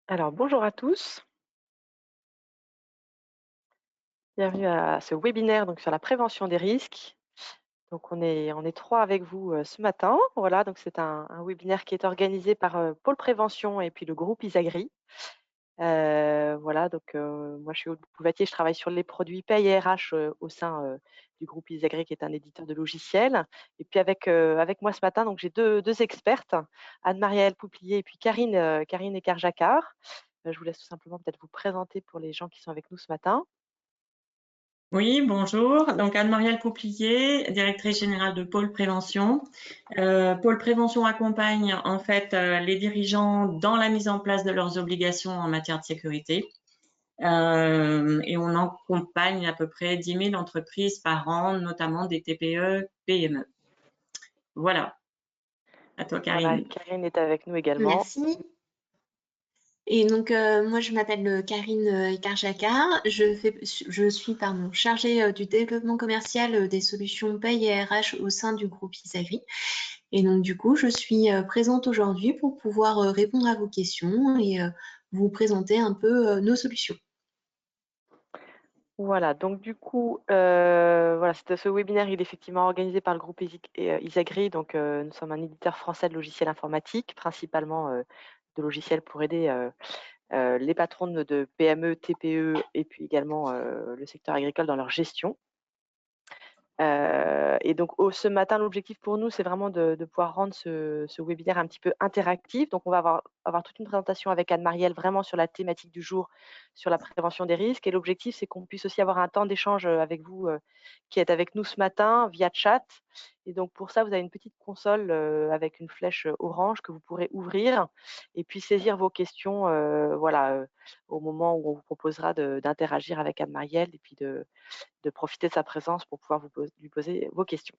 Alors, bonjour à tous. Bienvenue à ce webinaire donc sur la prévention des risques. Donc, on est 3 avec vous, ce matin. Voilà, donc c'est un webinaire qui est organisé par, Pôle Prévention et puis le groupe Isagri. Voilà, donc, moi je suis Aude Bouvatier, je travaille sur les produits paie et RH, au sein, du groupe Isagri qui est un éditeur de logiciels. Et puis avec moi ce matin, donc j'ai deux expertes, Anne-Marielle Pouplier et puis Karine Ekar-Jacquard. Je vous laisse tout simplement peut-être vous présenter pour les gens qui sont avec nous ce matin. Oui, bonjour. Donc Anne-Marielle Pouplier, directrice générale de Pôle Prévention. Pôle Prévention accompagne en fait les dirigeants dans la mise en place de leurs obligations en matière de sécurité. Et on accompagne à peu près 10 000 entreprises par an, notamment des TPE, PME. Voilà. À toi, Voilà, Karine. Karine est avec nous également. Merci. Et donc, moi, je m'appelle Karine Ekar-Jacquard. Je suis chargée du développement commercial des solutions paye et RH au sein du groupe Isagri. Et donc, du coup, je suis présente aujourd'hui pour pouvoir répondre à vos questions et vous présenter un peu nos solutions. Voilà, donc du coup, voilà, ce webinaire, il est effectivement organisé par le groupe Isagri. Donc, nous sommes un éditeur français de logiciels informatiques, principalement de logiciels pour aider les patrons de PME, TPE et puis également le secteur agricole dans leur gestion. Et donc ce matin, l'objectif pour nous, c'est vraiment de pouvoir rendre ce webinaire un petit peu interactif. Donc on va avoir toute une présentation avec Anne-Marielle vraiment sur la thématique du jour, sur la prévention des risques. Et l'objectif, c'est qu'on puisse aussi avoir un temps d'échange, avec vous, qui êtes avec nous ce matin via chat. Et donc pour ça, vous avez une petite console, avec une flèche, orange que vous pourrez ouvrir et puis saisir vos questions, voilà, au moment où on vous proposera d'interagir avec Anne-Marielle et puis de profiter de sa présence pour pouvoir lui poser vos questions.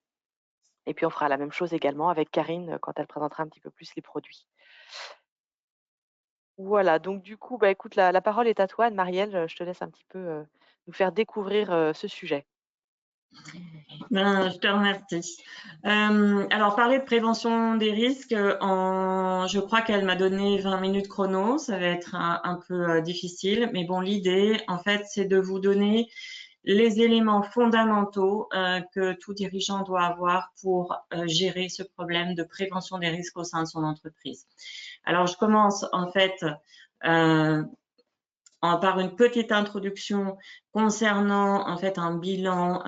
Et puis on fera la même chose également avec Karine, quand elle présentera un petit peu plus les produits. Voilà, donc du coup, bah, écoute, la parole est à toi, Anne-Marielle, je te laisse un petit peu, nous faire découvrir, ce sujet. Je te remercie. Alors, parler de prévention des risques, je crois qu'elle m'a donné 20 minutes chrono. Ça va être un peu difficile, mais bon, l'idée, en fait, c'est de vous donner les éléments fondamentaux que tout dirigeant doit avoir pour gérer ce problème de prévention des risques au sein de son entreprise. Alors, je commence en fait euh, par une petite introduction concernant en fait un bilan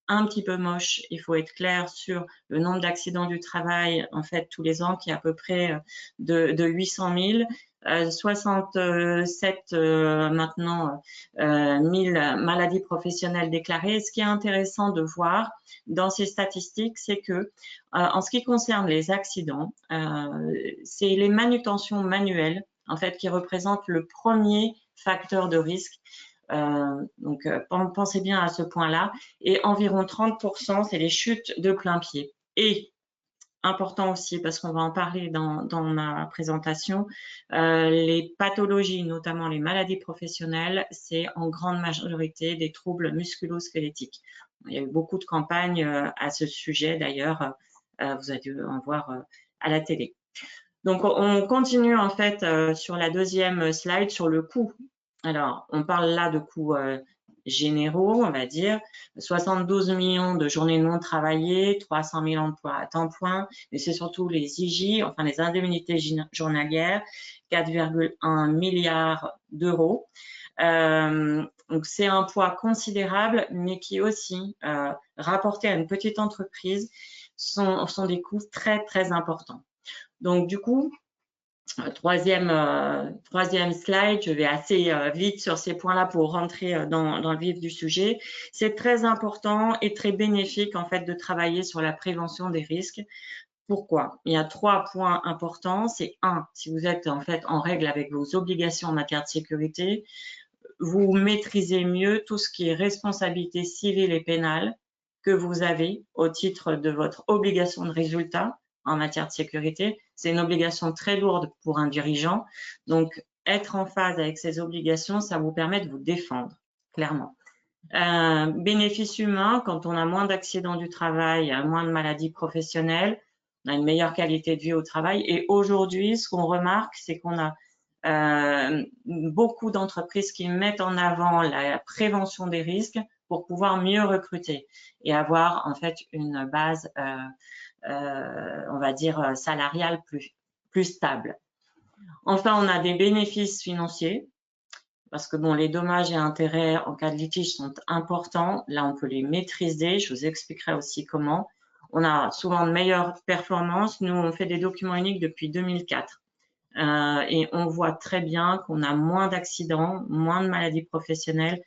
un petit peu moche. Il faut être clair sur le nombre d'accidents du travail en fait tous les ans qui est à peu près de 800 000. 67 maintenant 1000 maladies professionnelles déclarées. Et ce qui est intéressant de voir dans ces statistiques, c'est que en ce qui concerne les accidents, c'est les manutentions manuelles en fait qui représentent le premier facteur de risque. Donc, pensez bien à ce point-là. Et environ 30%, c'est les chutes de plein pied. Et important aussi, parce qu'on va en parler dans ma présentation, les pathologies, notamment les maladies professionnelles, c'est en grande majorité des troubles musculo-squelettiques. Il y a eu beaucoup de campagnes à ce sujet, d'ailleurs, vous avez dû en voir à la télé. Donc, on continue en fait sur la deuxième slide sur le coût. Alors, on parle là de coûts généraux, on va dire, 72 millions de journées non travaillées, 300 000 emplois à temps plein, mais c'est surtout les IJ, enfin les indemnités journalières, 4,1 milliards d'euros. Donc, c'est un poids considérable, mais qui aussi, rapporté à une petite entreprise, sont des coûts très, très importants. Donc, du coup, troisième slide, je vais assez vite sur ces points-là pour rentrer dans le vif du sujet. C'est très important et très bénéfique en fait de travailler sur la prévention des risques. Pourquoi? Il y a 3 points importants. C'est 1, si vous êtes en fait en règle avec vos obligations en matière de sécurité, vous maîtrisez mieux tout ce qui est responsabilité civile et pénale que vous avez au titre de votre obligation de résultat en matière de sécurité. C'est une obligation très lourde pour un dirigeant. Donc, être en phase avec ces obligations, ça vous permet de vous défendre, clairement. Bénéfice humain, quand on a moins d'accidents du travail, moins de maladies professionnelles, on a une meilleure qualité de vie au travail. Et aujourd'hui, ce qu'on remarque, c'est qu'on a beaucoup d'entreprises qui mettent en avant la prévention des risques pour pouvoir mieux recruter et avoir en fait une base, on va dire, salariale plus stable. Enfin, on a des bénéfices financiers parce que bon, les dommages et intérêts en cas de litige sont importants. Là, on peut les maîtriser. Je vous expliquerai aussi comment. On a souvent de meilleures performances. Nous, on fait des documents uniques depuis 2004. Et on voit très bien qu'on a moins d'accidents, moins de maladies professionnelles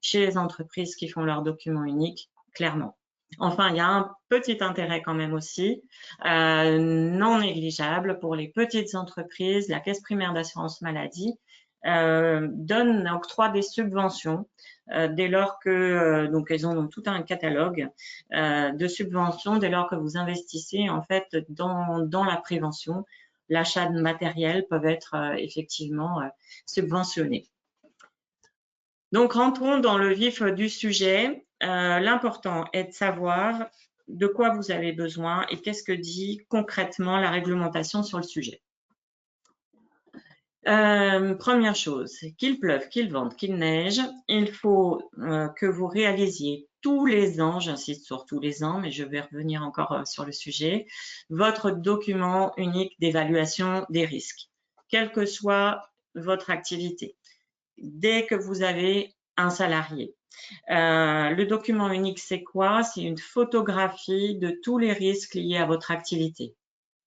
chez les entreprises qui font leurs documents uniques, clairement. Enfin, il y a un petit intérêt quand même aussi, non négligeable pour les petites entreprises. La Caisse primaire d'assurance maladie octroie des subventions dès lors que, donc elles ont tout un catalogue de subventions dès lors que vous investissez en fait dans la prévention. L'achat de matériel peuvent être effectivement subventionnés. Donc, rentrons dans le vif du sujet. L'important est de savoir de quoi vous avez besoin et qu'est-ce que dit concrètement la réglementation sur le sujet. Première chose, qu'il pleuve, qu'il vente, qu'il neige, il faut que vous réalisiez tous les ans, j'insiste sur tous les ans, mais je vais revenir encore sur le sujet, votre document unique d'évaluation des risques, quelle que soit votre activité. Dès que vous avez un salarié. Le document unique, c'est quoi? C'est une photographie de tous les risques liés à votre activité.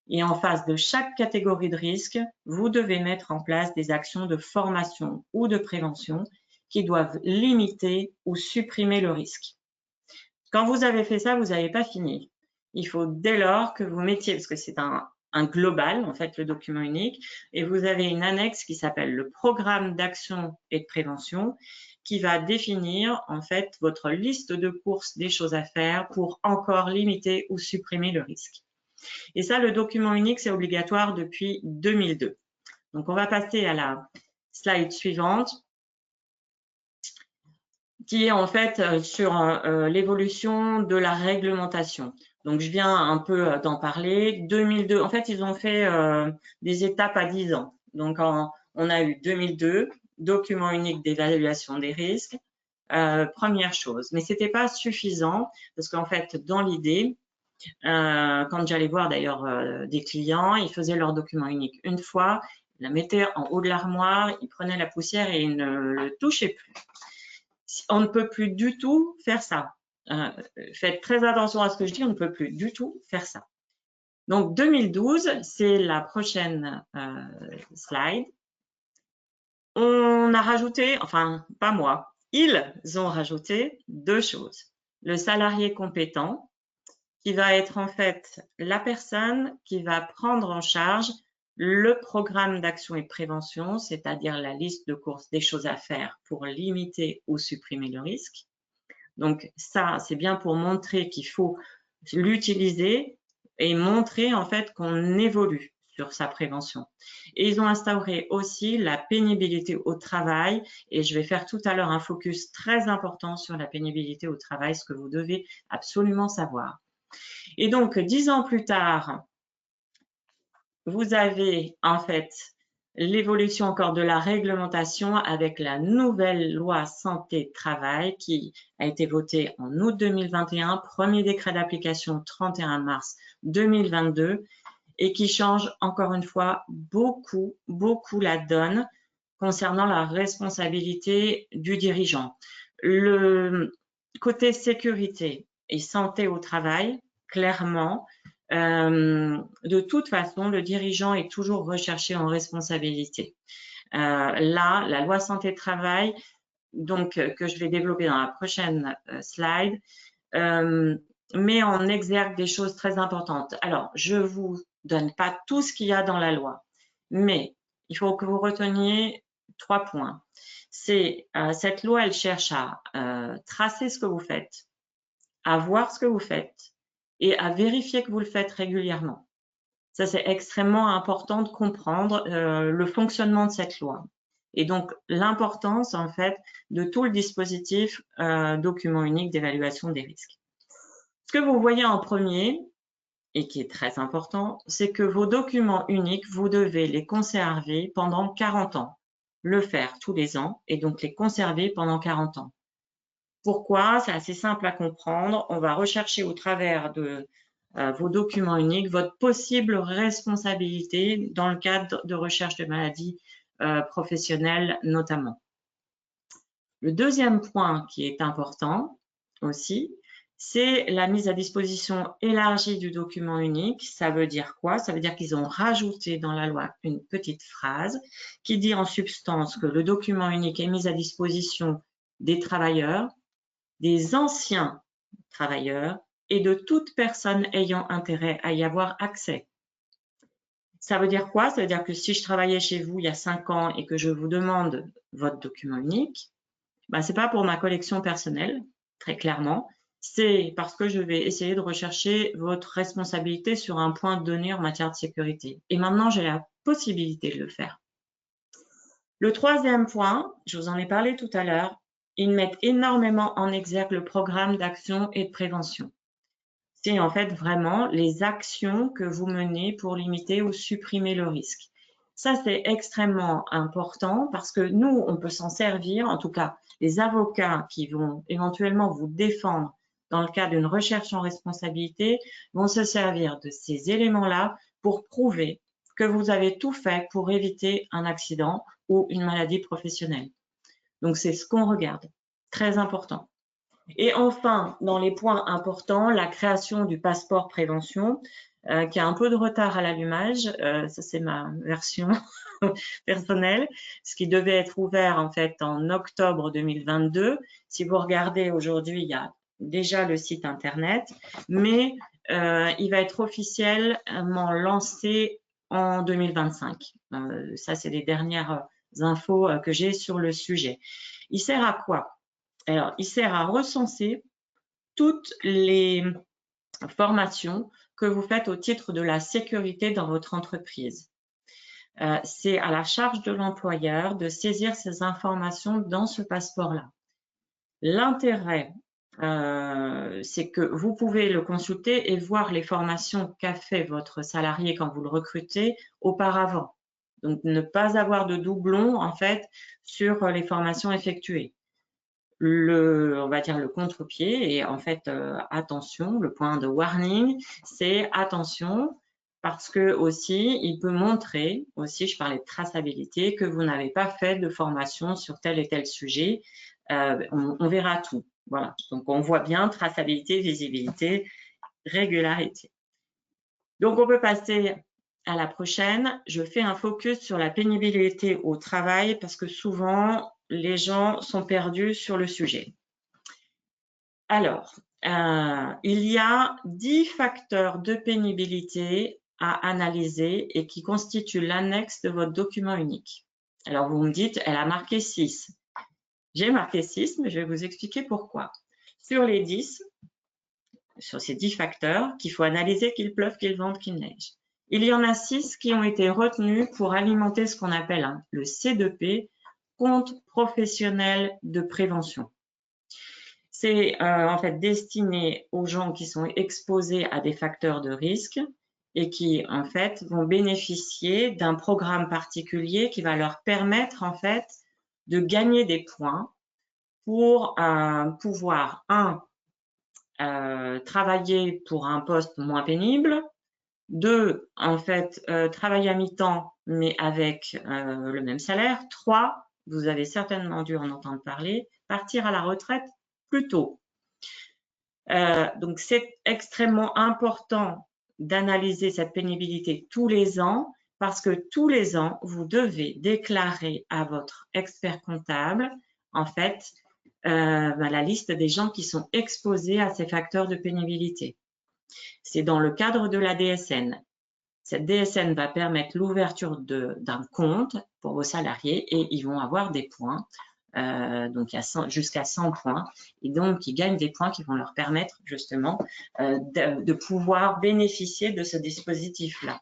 Et en face de chaque catégorie de risque, vous devez mettre en place des actions de formation ou de prévention qui doivent limiter ou supprimer le risque. Quand vous avez fait ça, vous n'avez pas fini. Il faut dès lors que vous mettiez, parce que c'est un global, en fait, le document unique, et vous avez une annexe qui s'appelle le programme d'action et de prévention qui va définir, en fait, votre liste de courses des choses à faire pour encore limiter ou supprimer le risque. Et ça, le document unique, c'est obligatoire depuis 2002. Donc, on va passer à la slide suivante, qui est en fait sur l'évolution de la réglementation. Donc, je viens un peu d'en parler. 2002, en fait, ils ont fait des étapes à 10 ans. Donc, on a eu 2002, document unique d'évaluation des risques, première chose. Mais c'était pas suffisant parce qu'en fait, dans l'idée, quand j'allais voir d'ailleurs des clients, ils faisaient leur document unique une fois, ils la mettaient en haut de l'armoire, ils prenaient la poussière et ils ne le touchaient plus. On ne peut plus du tout faire ça. Faites très attention à ce que je dis, on ne peut plus du tout faire ça. Donc 2012, c'est la prochaine slide. On a rajouté, enfin pas moi, ils ont rajouté deux choses. Le salarié compétent, qui va être en fait la personne qui va prendre en charge le programme d'action et de prévention, c'est-à-dire la liste de courses des choses à faire pour limiter ou supprimer le risque. Donc ça, c'est bien pour montrer qu'il faut l'utiliser et montrer en fait qu'on évolue sur sa prévention. Et ils ont instauré aussi la pénibilité au travail et je vais faire tout à l'heure un focus très important sur la pénibilité au travail, ce que vous devez absolument savoir. Et donc, 10 ans plus tard, vous avez en fait l'évolution encore de la réglementation avec la nouvelle loi santé-travail qui a été votée en août 2021, premier décret d'application 31 mars 2022 et qui change encore une fois beaucoup la donne concernant la responsabilité du dirigeant. Le côté sécurité et santé au travail, clairement, de toute façon, le dirigeant est toujours recherché en responsabilité. Là, la loi santé-travail, donc que je vais développer dans la prochaine slide, met en exergue des choses très importantes. Alors, je vous donne pas tout ce qu'il y a dans la loi, mais il faut que vous reteniez 3 points. C'est cette loi, elle cherche à tracer ce que vous faites, à voir ce que vous faites et à vérifier que vous le faites régulièrement. Ça, c'est extrêmement important de comprendre le fonctionnement de cette loi. Et donc, l'importance, en fait, de tout le dispositif document unique d'évaluation des risques. Ce que vous voyez en premier, et qui est très important, c'est que vos documents uniques, vous devez les conserver pendant 40 ans. Le faire tous les ans et donc les conserver pendant 40 ans. Pourquoi? C'est assez simple à comprendre. On va rechercher au travers de vos documents uniques votre possible responsabilité dans le cadre de recherche de maladies professionnelles notamment. Le deuxième point qui est important aussi, c'est la mise à disposition élargie du document unique. Ça veut dire quoi? Ça veut dire qu'ils ont rajouté dans la loi une petite phrase qui dit en substance que le document unique est mis à disposition des travailleurs, des anciens travailleurs et de toute personne ayant intérêt à y avoir accès. Ça veut dire quoi? Ça veut dire que si je travaillais chez vous il y a 5 ans et que je vous demande votre document unique, ben, ce n'est pas pour ma collection personnelle, très clairement. C'est parce que je vais essayer de rechercher votre responsabilité sur un point donné en matière de sécurité. Et maintenant, j'ai la possibilité de le faire. Le troisième point, je vous en ai parlé tout à l'heure, ils mettent énormément en exergue le programme d'action et de prévention. C'est en fait vraiment les actions que vous menez pour limiter ou supprimer le risque. Ça, c'est extrêmement important parce que nous, on peut s'en servir, en tout cas, les avocats qui vont éventuellement vous défendre dans le cadre d'une recherche en responsabilité vont se servir de ces éléments-là pour prouver que vous avez tout fait pour éviter un accident ou une maladie professionnelle. Donc, c'est ce qu'on regarde. Très important. Et enfin, dans les points importants, la création du passeport prévention, qui a un peu de retard à l'allumage. Ça, c'est ma version personnelle, ce qui devait être ouvert en fait en octobre 2022. Si vous regardez aujourd'hui, il y a déjà le site internet, mais il va être officiellement lancé en 2025. Ça, c'est les dernières infos que j'ai sur le sujet. Il sert à quoi? Alors, il sert à recenser toutes les formations que vous faites au titre de la sécurité dans votre entreprise. C'est à la charge de l'employeur de saisir ces informations dans ce passeport-là. L'intérêt, c'est que vous pouvez le consulter et voir les formations qu'a fait votre salarié quand vous le recrutez auparavant. Donc, ne pas avoir de doublons, en fait, sur les formations effectuées. On va dire le contre-pied et en fait, attention, le point de warning, c'est attention parce que aussi, il peut montrer, aussi je parlais de traçabilité, que vous n'avez pas fait de formation sur tel et tel sujet. On verra tout. Voilà, donc on voit bien traçabilité, visibilité, régularité. Donc on peut passer à la prochaine. Je fais un focus sur la pénibilité au travail parce que souvent, les gens sont perdus sur le sujet. Alors, il y a 10 facteurs de pénibilité à analyser et qui constituent l'annexe de votre document unique. Alors, vous me dites, elle a marqué 6. J'ai marqué 6, mais je vais vous expliquer pourquoi. Sur les 10, sur ces 10 facteurs qu'il faut analyser, qu'il pleuve, qu'il vente, qu'il neige. Il y en a 6 qui ont été retenus pour alimenter ce qu'on appelle le C2P, compte professionnel de prévention. C'est en fait destiné aux gens qui sont exposés à des facteurs de risque et qui en fait vont bénéficier d'un programme particulier qui va leur permettre en fait de gagner des points pour pouvoir travailler pour un poste moins pénible, 2, en fait, travailler à mi-temps, mais avec le même salaire. 3, vous avez certainement dû en entendre parler, partir à la retraite plus tôt. Donc, c'est extrêmement important d'analyser cette pénibilité tous les ans parce que tous les ans, vous devez déclarer à votre expert comptable, en fait, la liste des gens qui sont exposés à ces facteurs de pénibilité. C'est dans le cadre de la DSN. Cette DSN va permettre l'ouverture d'un compte pour vos salariés et ils vont avoir des points. Donc, il y a jusqu'à 100 points. Et donc, ils gagnent des points qui vont leur permettre justement de pouvoir bénéficier de ce dispositif-là.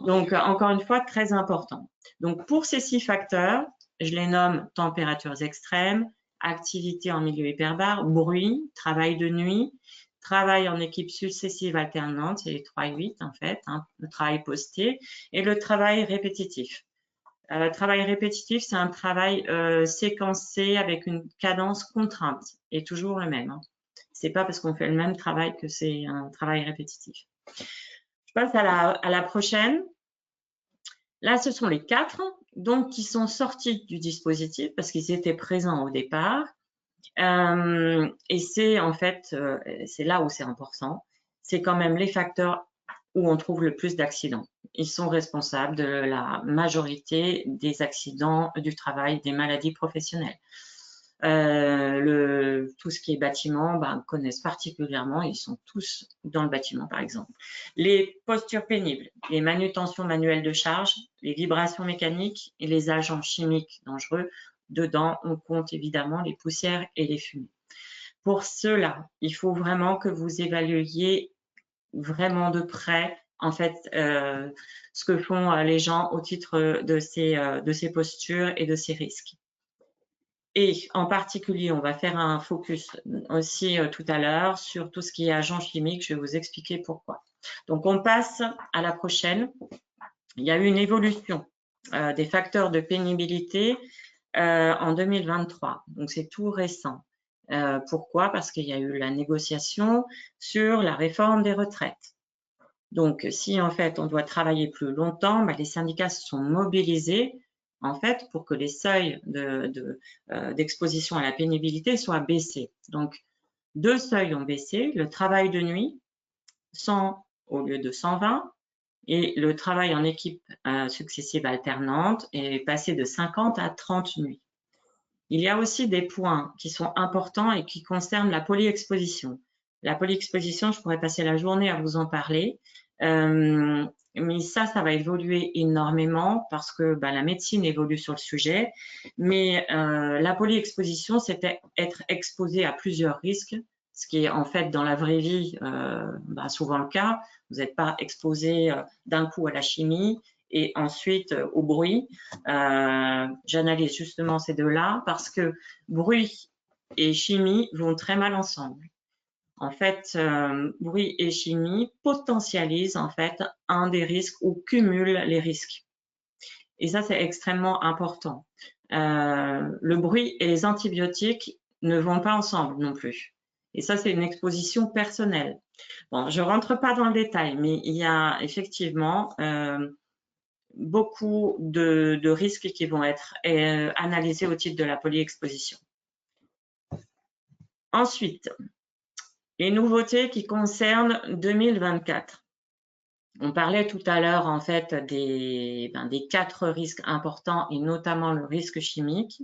Donc, encore une fois, très important. Donc, pour ces 6 facteurs, je les nomme températures extrêmes, activité en milieu hyperbare, bruit, travail de nuit, travail en équipe successive alternante, c'est les 3 et 8 en fait, hein, le travail posté, et le travail répétitif. Le travail répétitif, c'est un travail séquencé avec une cadence contrainte, et toujours le même. Hein. C'est pas parce qu'on fait le même travail que c'est un travail répétitif. Je passe à la prochaine. Là, ce sont les 4 donc qui sont sortis du dispositif parce qu'ils étaient présents au départ. Et c'est en fait, c'est là où c'est important, c'est quand même les facteurs où on trouve le plus d'accidents. Ils sont responsables de la majorité des accidents du travail, des maladies professionnelles. Tout ce qui est bâtiment, connaissent particulièrement, ils sont tous dans le bâtiment par exemple. Les postures pénibles, les manutentions manuelles de charge, les vibrations mécaniques et les agents chimiques dangereux. Dedans, on compte évidemment les poussières et les fumées. Pour cela, il faut vraiment que vous évaluiez vraiment de près en fait ce que font les gens au titre de ces postures et de ces risques. Et en particulier, on va faire un focus aussi tout à l'heure sur tout ce qui est agents chimiques. Je vais vous expliquer pourquoi. Donc, on passe à la prochaine. Il y a eu une évolution des facteurs de pénibilité en 2023. Donc, c'est tout récent. Pourquoi? Parce qu'il y a eu la négociation sur la réforme des retraites. Donc, si en fait on doit travailler plus longtemps, les syndicats se sont mobilisés en fait pour que les seuils d'exposition à la pénibilité soient baissés. Donc, 2 seuils ont baissé, le travail de nuit, 100 au lieu de 120, et le travail en équipe successive alternante est passé de 50 à 30 nuits. Il y a aussi des points qui sont importants et qui concernent la polyexposition. La polyexposition, je pourrais passer la journée à vous en parler, mais ça va évoluer énormément parce que la médecine évolue sur le sujet. Mais la polyexposition, c'est être exposé à plusieurs risques, ce qui est en fait dans la vraie vie souvent le cas. Vous n'êtes pas exposé d'un coup à la chimie et ensuite au bruit. J'analyse justement ces deux-là parce que bruit et chimie vont très mal ensemble. En fait, bruit et chimie potentialisent en fait un des risques ou cumulent les risques. Et ça, c'est extrêmement important. Le bruit et les antibiotiques ne vont pas ensemble non plus. Et ça, c'est une exposition personnelle. Bon, je rentre pas dans le détail, mais il y a effectivement beaucoup de risques qui vont être analysés au titre de la polyexposition. Ensuite, les nouveautés qui concernent 2024. On parlait tout à l'heure en fait des 4 risques importants et notamment le risque chimique.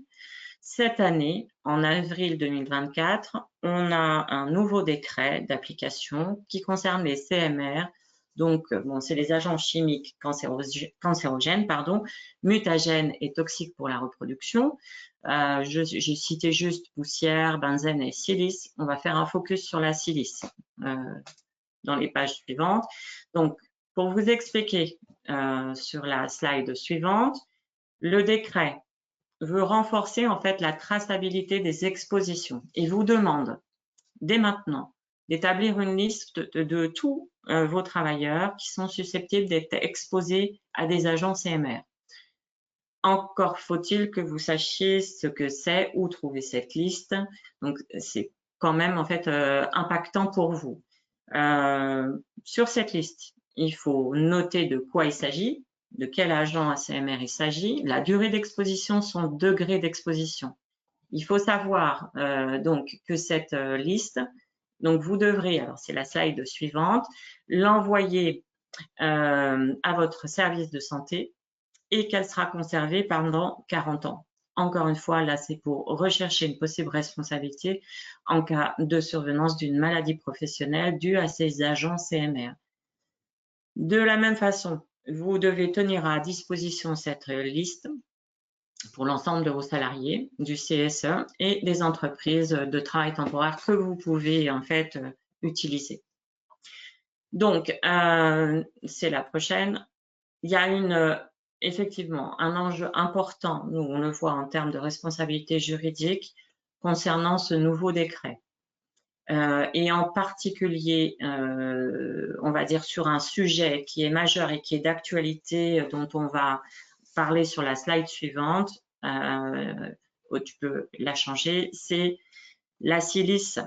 Cette année, en avril 2024, on a un nouveau décret d'application qui concerne les CMR. Donc, c'est les agents chimiques cancérogènes, mutagènes et toxiques pour la reproduction. J'ai cité juste poussière, benzène et silice. On va faire un focus sur la silice dans les pages suivantes. Donc, pour vous expliquer sur la slide suivante, le décret veut renforcer en fait la traçabilité des expositions et vous demande dès maintenant d'établir une liste de tous vos travailleurs qui sont susceptibles d'être exposés à des agents CMR. Encore faut-il que vous sachiez ce que c'est, où trouver cette liste. Donc, c'est quand même en fait impactant pour vous. Sur cette liste, il faut noter de quoi il s'agit, de quel agent ACMR il s'agit, la durée d'exposition, son degré d'exposition. Il faut savoir donc que cette liste, donc vous devrez, alors c'est la slide suivante, l'envoyer à votre service de santé et qu'elle sera conservée pendant 40 ans. Encore une fois, là, c'est pour rechercher une possible responsabilité en cas de survenance d'une maladie professionnelle due à ces agents CMR. De la même façon, vous devez tenir à disposition cette liste pour l'ensemble de vos salariés du CSE et des entreprises de travail temporaire que vous pouvez en fait utiliser. Donc, c'est la prochaine. Il y a effectivement un enjeu important, nous on le voit en termes de responsabilité juridique concernant ce nouveau décret. et en particulier, on va dire sur un sujet qui est majeur et qui est d'actualité, dont on va parler sur la slide suivante, tu peux la changer, c'est la silice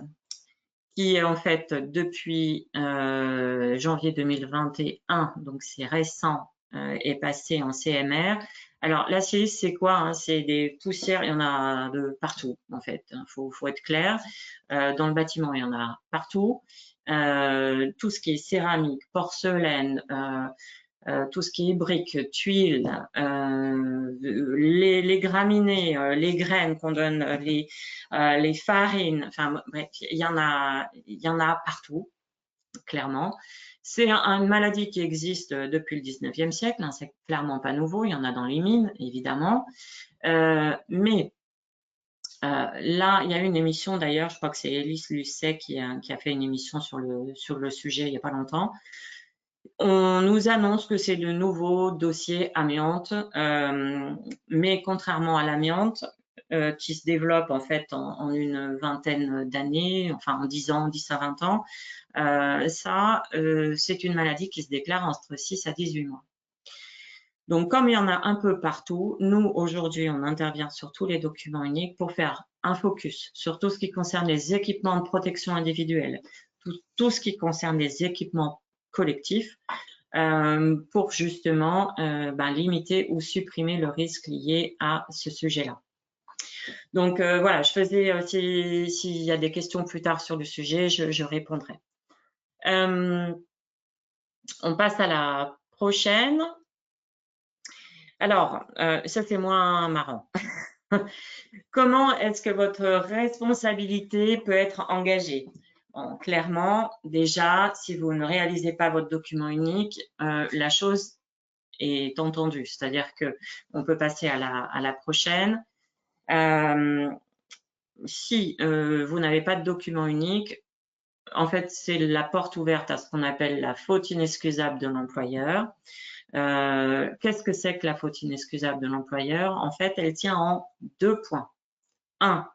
qui en fait depuis janvier 2021, donc c'est récent, est passé en CMR. Alors la silice c'est quoi, hein? C'est des poussières, il y en a de partout en fait, faut être clair. Dans le bâtiment il y en a partout. Tout ce qui est céramique, porcelaine, tout ce qui est briques, tuiles, les graminées, les graines qu'on donne, les farines, enfin bref, il y en a partout, clairement. C'est une maladie qui existe depuis le 19e siècle, hein, c'est clairement pas nouveau, il y en a dans les mines, évidemment. Mais là, il y a eu une émission d'ailleurs, je crois que c'est Élise Lucet qui a fait une émission sur le sujet il n'y a pas longtemps. On nous annonce que c'est le nouveau dossier amiante, mais contrairement à l'amiante, qui se développe en fait en une vingtaine d'années, enfin en 10 ans, 10 à 20 ans, c'est une maladie qui se déclare entre 6 à 18 mois. Donc, comme il y en a un peu partout, nous, aujourd'hui, on intervient sur tous les documents uniques pour faire un focus sur tout ce qui concerne les équipements de protection individuelle, tout ce qui concerne les équipements collectifs, pour justement limiter ou supprimer le risque lié à ce sujet-là. Donc voilà, je faisais, s'il y a des questions plus tard sur le sujet, je répondrai. On passe à la prochaine. Alors, ça c'est moins marrant. Comment est-ce que votre responsabilité peut être engagée? Bon, clairement, déjà, si vous ne réalisez pas votre document unique, la chose est entendue. C'est-à-dire que on peut passer à la prochaine. Si vous n'avez pas de document unique, en fait, c'est la porte ouverte à ce qu'on appelle la faute inexcusable de l'employeur. Qu'est-ce que c'est que la faute inexcusable de l'employeur? En fait, elle tient en 2 points. 1.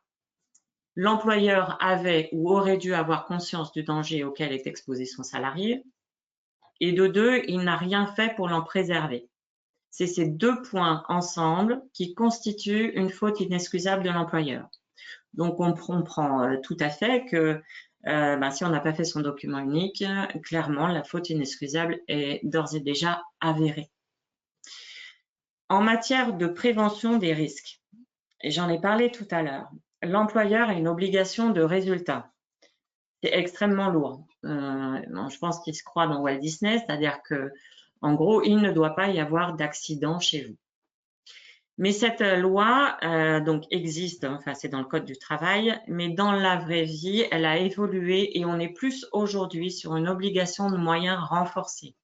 L'employeur avait ou aurait dû avoir conscience du danger auquel est exposé son salarié. Et de 2, il n'a rien fait pour l'en préserver. C'est ces 2 points ensemble qui constituent une faute inexcusable de l'employeur. Donc, on comprend tout à fait que si on n'a pas fait son document unique, clairement, la faute inexcusable est d'ores et déjà avérée. En matière de prévention des risques, et j'en ai parlé tout à l'heure, l'employeur a une obligation de résultat. C'est extrêmement lourd. Je pense qu'il se croit dans Walt Disney, c'est-à-dire que, en gros, il ne doit pas y avoir d'accident chez vous. Mais cette loi donc existe, enfin c'est dans le Code du travail, mais dans la vraie vie, elle a évolué et on est plus aujourd'hui sur une obligation de moyens renforcée.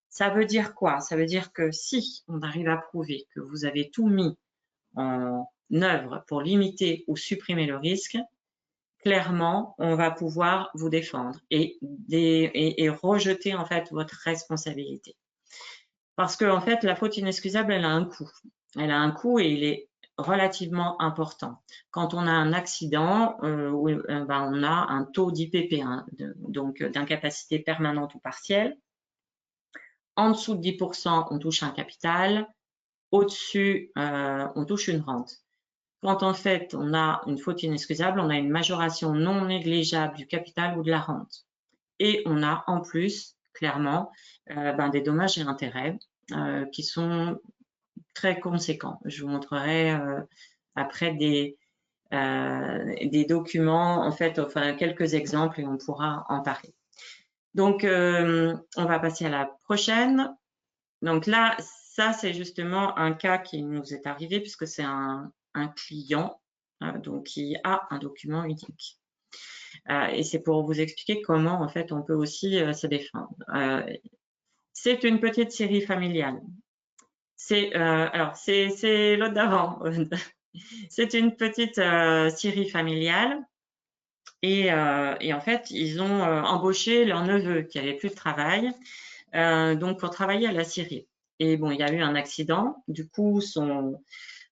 Ça veut dire quoi? Ça veut dire que si on arrive à prouver que vous avez tout mis en œuvre pour limiter ou supprimer le risque, clairement, on va pouvoir vous défendre et rejeter en fait votre responsabilité. Parce que en fait, la faute inexcusable, elle a un coût. Elle a un coût et il est relativement important. Quand on a un accident, on a un taux d'IPP, hein, donc d'incapacité permanente ou partielle. En dessous de 10%, on touche un capital. Au-dessus, on touche une rente. Quand en fait, on a une faute inexcusable, on a une majoration non négligeable du capital ou de la rente. Et on a en plus, clairement, des dommages et intérêts qui sont très conséquents. Je vous montrerai après des documents, en fait, enfin quelques exemples et on pourra en parler. Donc, on va passer à la prochaine. Donc là, ça, c'est justement un cas qui nous est arrivé puisque c'est un client donc qui a un document unique. Et c'est pour vous expliquer comment, en fait, on peut aussi se défendre. C'est une petite scierie familiale. Alors, c'est l'autre d'avant. C'est une petite scierie familiale. Et en fait, ils ont embauché leur neveu qui avait plus de travail, donc pour travailler à la scierie. Et bon, il y a eu un accident. Du coup,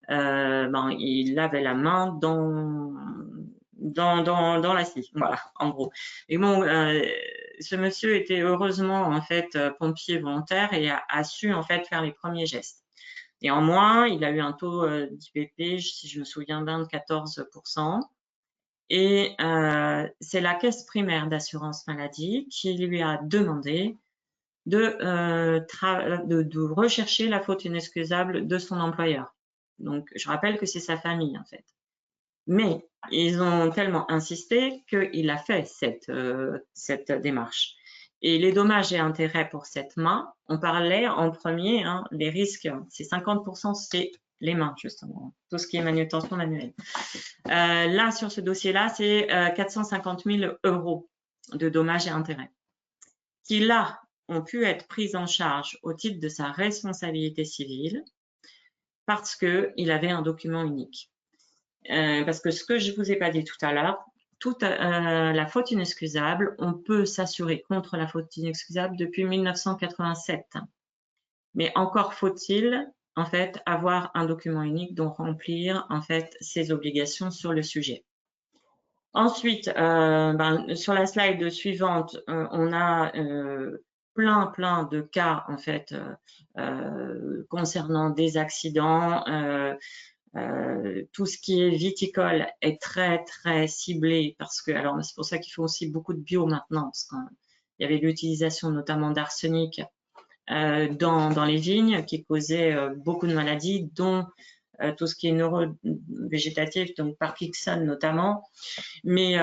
il avait la main dans dans la scie, voilà, en gros. Et bon, ce monsieur était heureusement en fait pompier volontaire et a su en fait faire les premiers gestes. Néanmoins, il a eu un taux d'IPP, si je me souviens bien, de 14%. Et c'est la caisse primaire d'assurance maladie qui lui a demandé de rechercher la faute inexcusable de son employeur. Donc, je rappelle que c'est sa famille, en fait. Mais ils ont tellement insisté qu'il a fait cette démarche. Et les dommages et intérêts pour cette main, on parlait en premier, hein, les risques, c'est 50%, c'est les mains, justement, tout ce qui est manutention manuelle. Là, sur ce dossier-là, c'est 450 000 € de dommages et intérêts qui, là, ont pu être pris en charge au titre de sa responsabilité civile parce qu'il avait un document unique. Parce que ce que je vous ai pas dit tout à l'heure, la faute inexcusable, on peut s'assurer contre la faute inexcusable depuis 1987. Mais encore faut-il, en fait, avoir un document unique dont remplir, en fait, ses obligations sur le sujet. Ensuite, sur la slide suivante, on a plein de cas, en fait, concernant des accidents. Tout ce qui est viticole est très ciblé parce que, alors c'est pour ça qu'il faut aussi beaucoup de bio maintenant, parce qu'il y avait l'utilisation notamment d'arsenic dans les vignes qui causait beaucoup de maladies, dont tout ce qui est neurovégétatif, donc Parkinson notamment. Mais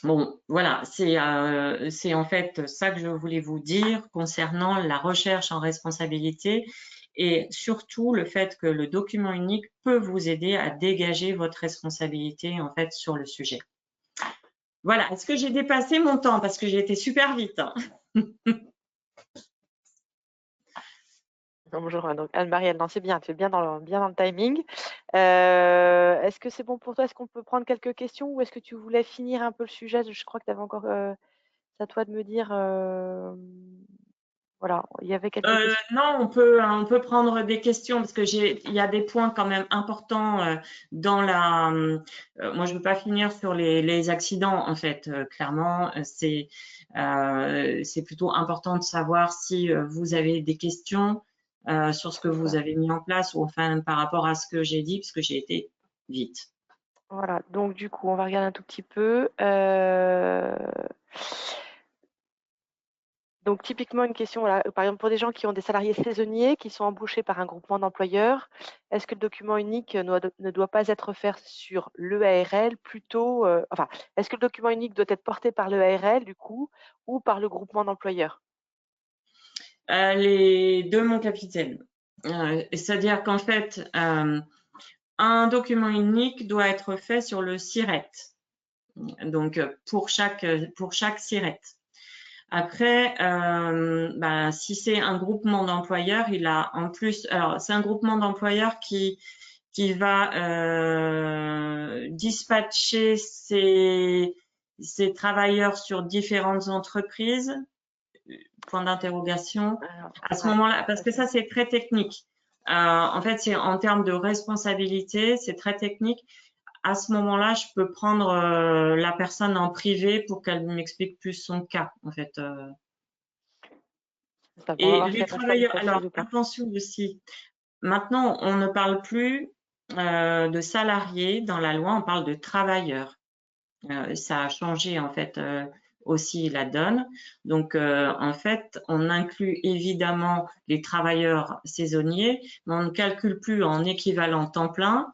bon, voilà, c'est en fait ça que je voulais vous dire concernant la recherche en responsabilité et surtout le fait que le document unique peut vous aider à dégager votre responsabilité en fait sur le sujet. Voilà, est-ce que j'ai dépassé mon temps parce que j'ai été super vite, hein. Bonjour, donc Anne-Marie, non, c'est bien, tu es bien dans le timing. Est-ce que c'est bon pour toi? Est-ce qu'on peut prendre quelques questions ou est-ce que tu voulais finir un peu le sujet? Je crois que tu avais encore, c'est à toi de me dire, voilà, il y avait quelques questions. Non, on peut prendre des questions parce que il y a des points quand même importants dans la. Moi, je veux pas finir sur les accidents en fait. Clairement, c'est plutôt important de savoir si vous avez des questions sur ce que vous avez mis en place ou enfin par rapport à ce que j'ai dit parce que j'ai été vite. Voilà, donc du coup, on va regarder un tout petit peu. Donc typiquement une question, voilà, par exemple pour des gens qui ont des salariés saisonniers qui sont embauchés par un groupement d'employeurs, est-ce que le document unique ne doit pas être fait sur l'EARL plutôt, enfin, est-ce que le document unique doit être porté par l'EARL du coup ou par le groupement d'employeurs? Les deux, mon capitaine. C'est-à-dire qu'en fait, un document unique doit être fait sur le SIRET. Donc, pour chaque SIRET. Après, si c'est un groupement d'employeurs, il a en plus, alors c'est un groupement d'employeurs qui va dispatcher ses travailleurs sur différentes entreprises. Point d'interrogation. À ce moment-là, parce que ça c'est très technique. En fait, c'est en termes de responsabilité, c'est très technique. À ce moment-là, je peux prendre la personne en privé pour qu'elle m'explique plus son cas, en fait. Et les travailleurs, alors attention aussi, maintenant, on ne parle plus de salariés dans la loi, on parle de travailleurs. Ça a changé, en fait, aussi la donne. Donc, en fait, on inclut évidemment les travailleurs saisonniers, mais on ne calcule plus en équivalent temps plein,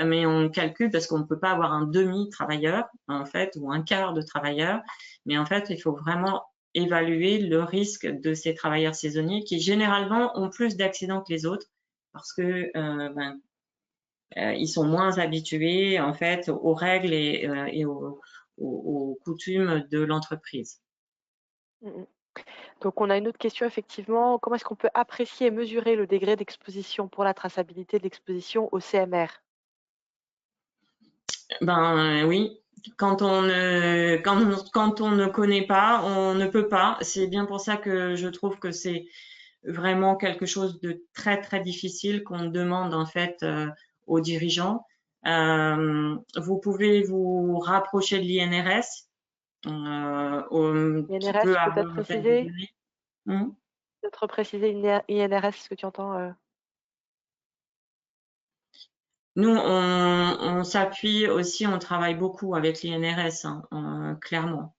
mais on calcule parce qu'on ne peut pas avoir un demi-travailleur, en fait, ou un quart de travailleur. Mais en fait, il faut vraiment évaluer le risque de ces travailleurs saisonniers qui, généralement, ont plus d'accidents que les autres parce que ils sont moins habitués, en fait, aux règles et aux coutumes de l'entreprise. Donc, on a une autre question, effectivement. Comment est-ce qu'on peut apprécier et mesurer le degré d'exposition pour la traçabilité de l'exposition au CMR? Oui, quand on ne connaît pas, on ne peut pas. C'est bien pour ça que je trouve que c'est vraiment quelque chose de très difficile qu'on demande en fait aux dirigeants. Vous pouvez vous rapprocher de l'INRS qui INRS, peut tu peux avoir peut-être en fait des préciser, données. peut-être préciser INRS, ce que tu entends Nous, on s'appuie aussi, on travaille beaucoup avec l'INRS, clairement.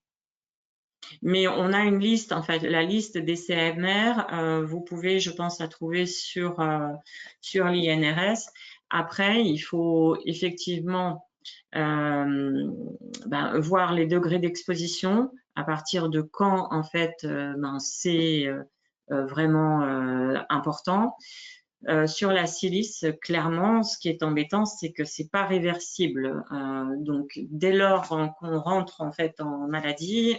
Mais on a une liste, en fait, la liste des CMR, vous pouvez, je pense, la trouver sur l'INRS. Après, il faut effectivement voir les degrés d'exposition, à partir de quand, en fait, c'est vraiment important. Sur la silice, clairement, ce qui est embêtant, c'est que c'est pas réversible. Donc, dès lors qu'on rentre en fait en maladie,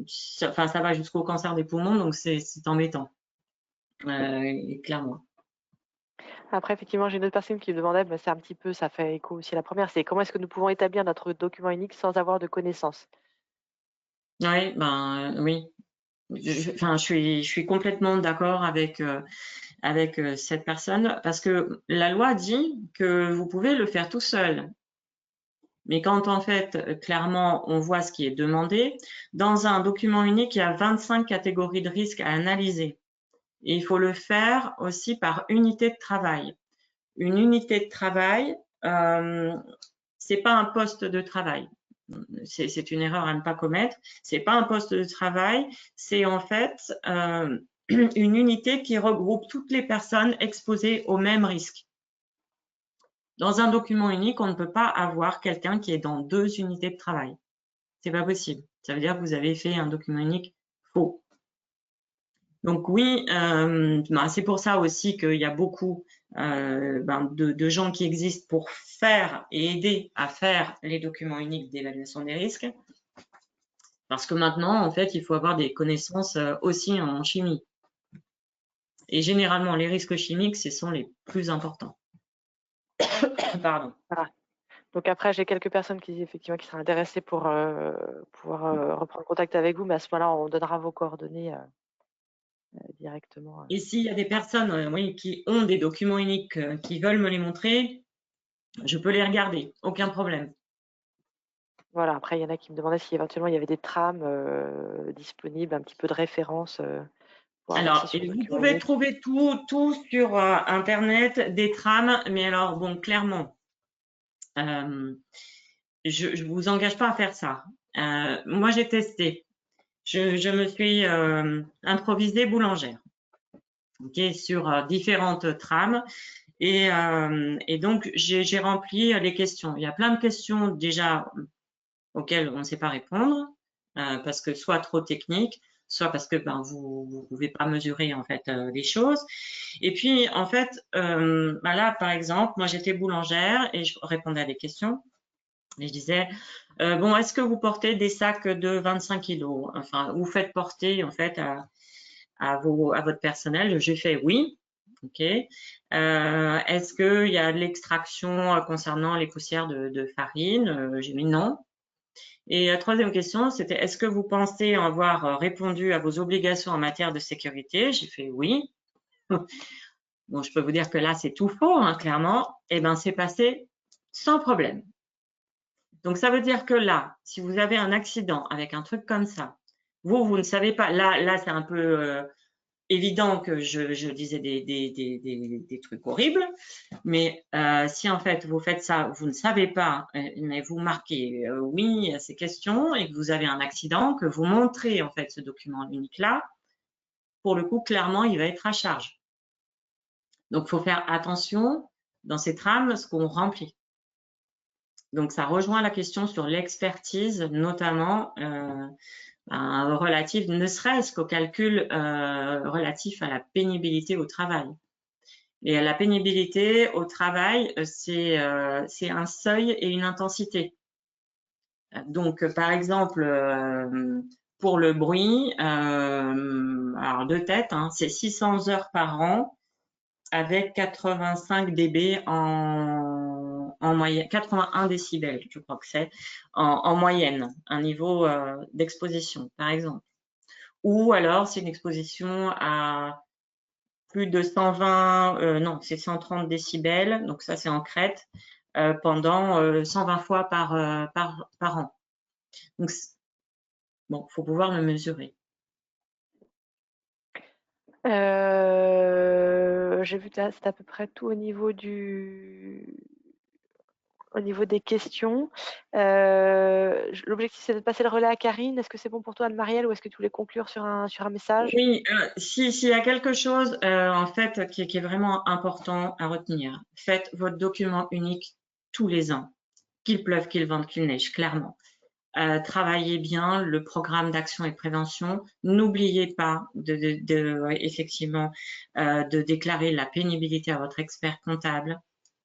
ça va jusqu'au cancer des poumons, donc c'est embêtant, clairement. Après, effectivement, j'ai une autre personne qui me demandait, mais c'est un petit peu, ça fait écho aussi à la première, c'est comment est-ce que nous pouvons établir notre document unique sans avoir de connaissances? Oui, oui. Je suis complètement d'accord avec cette personne parce que la loi dit que vous pouvez le faire tout seul. Mais quand en fait, clairement, on voit ce qui est demandé, dans un document unique, il y a 25 catégories de risques à analyser. Et il faut le faire aussi par unité de travail. Une unité de travail, c'est pas un poste de travail. C'est une erreur à ne pas commettre. C'est pas un poste de travail, c'est en fait une unité qui regroupe toutes les personnes exposées au même risque. Dans un document unique, on ne peut pas avoir quelqu'un qui est dans 2 unités de travail. C'est pas possible. Ça veut dire que vous avez fait un document unique faux. Donc oui, c'est pour ça aussi qu'il y a beaucoup de gens qui existent pour faire et aider à faire les documents uniques d'évaluation des risques. Parce que maintenant, en fait, il faut avoir des connaissances aussi en chimie. Et généralement, les risques chimiques, ce sont les plus importants. Pardon. Voilà. Donc après, j'ai quelques personnes qui effectivement qui seraient intéressées pour pouvoir reprendre contact avec vous, mais à ce moment-là, on donnera vos coordonnées directement. Et s'il y a des personnes qui ont des documents uniques qui veulent me les montrer, je peux les regarder, aucun problème. Voilà, après, il y en a qui me demandaient si éventuellement il y avait des trames disponibles, un petit peu de référence pour avancer Alors, sur le vous document pouvez unique. trouver tout sur Internet, des trames, mais alors, bon, clairement, je ne vous engage pas à faire ça. Moi, j'ai testé. Je me suis improvisée boulangère, sur différentes trames. Et donc, j'ai rempli les questions. Il y a plein de questions déjà auxquelles on ne sait pas répondre, parce que soit trop technique, soit parce que vous ne pouvez pas mesurer en fait les choses. Et puis en fait, là par exemple, moi j'étais boulangère et je répondais à des questions. Et je disais, bon, est-ce que vous portez des sacs de 25 kilos? Enfin, vous faites porter en fait à votre personnel. J'ai fait oui. OK. Est-ce qu'il y a de l'extraction concernant les poussières de farine? J'ai mis non. Et la troisième question, c'était est-ce que vous pensez avoir répondu à vos obligations en matière de sécurité? J'ai fait oui. Bon, je peux vous dire que là, c'est tout faux, clairement. Eh bien, c'est passé sans problème. Donc, ça veut dire que là, si vous avez un accident avec un truc comme ça, vous ne savez pas. Là, c'est un peu évident que je disais des trucs horribles. Mais si en fait vous faites ça, vous ne savez pas, mais vous marquez oui à ces questions et que vous avez un accident, que vous montrez en fait ce document unique là, pour le coup clairement il va être à charge. Donc il faut faire attention dans ces trames ce qu'on remplit. Donc ça rejoint la question sur l'expertise, notamment relative ne serait-ce qu'au calcul relatif à la pénibilité au travail. Et la pénibilité au travail, c'est un seuil et une intensité. Donc, par exemple, pour le bruit, alors de tête, c'est 600 heures par an avec 85 dB en moyenne, 81 décibels, je crois que c'est, en moyenne, un niveau d'exposition, par exemple. Ou alors, c'est une exposition plus de 120, non, c'est 130 décibels, donc ça c'est en crête, pendant 120 fois par an. Donc, bon, faut pouvoir le mesurer. J'ai vu que c'est à peu près tout au niveau des questions. L'objectif, c'est de passer le relais à Karine. Est-ce que c'est bon pour toi, Anne-Marielle, ou est-ce que tu voulais conclure sur un message? Oui, s'il y a quelque chose en fait qui est vraiment important à retenir, faites votre document unique tous les ans, qu'il pleuve, qu'il vente, qu'il neige, clairement. Travaillez bien le programme d'action et de prévention. N'oubliez pas effectivement de déclarer la pénibilité à votre expert comptable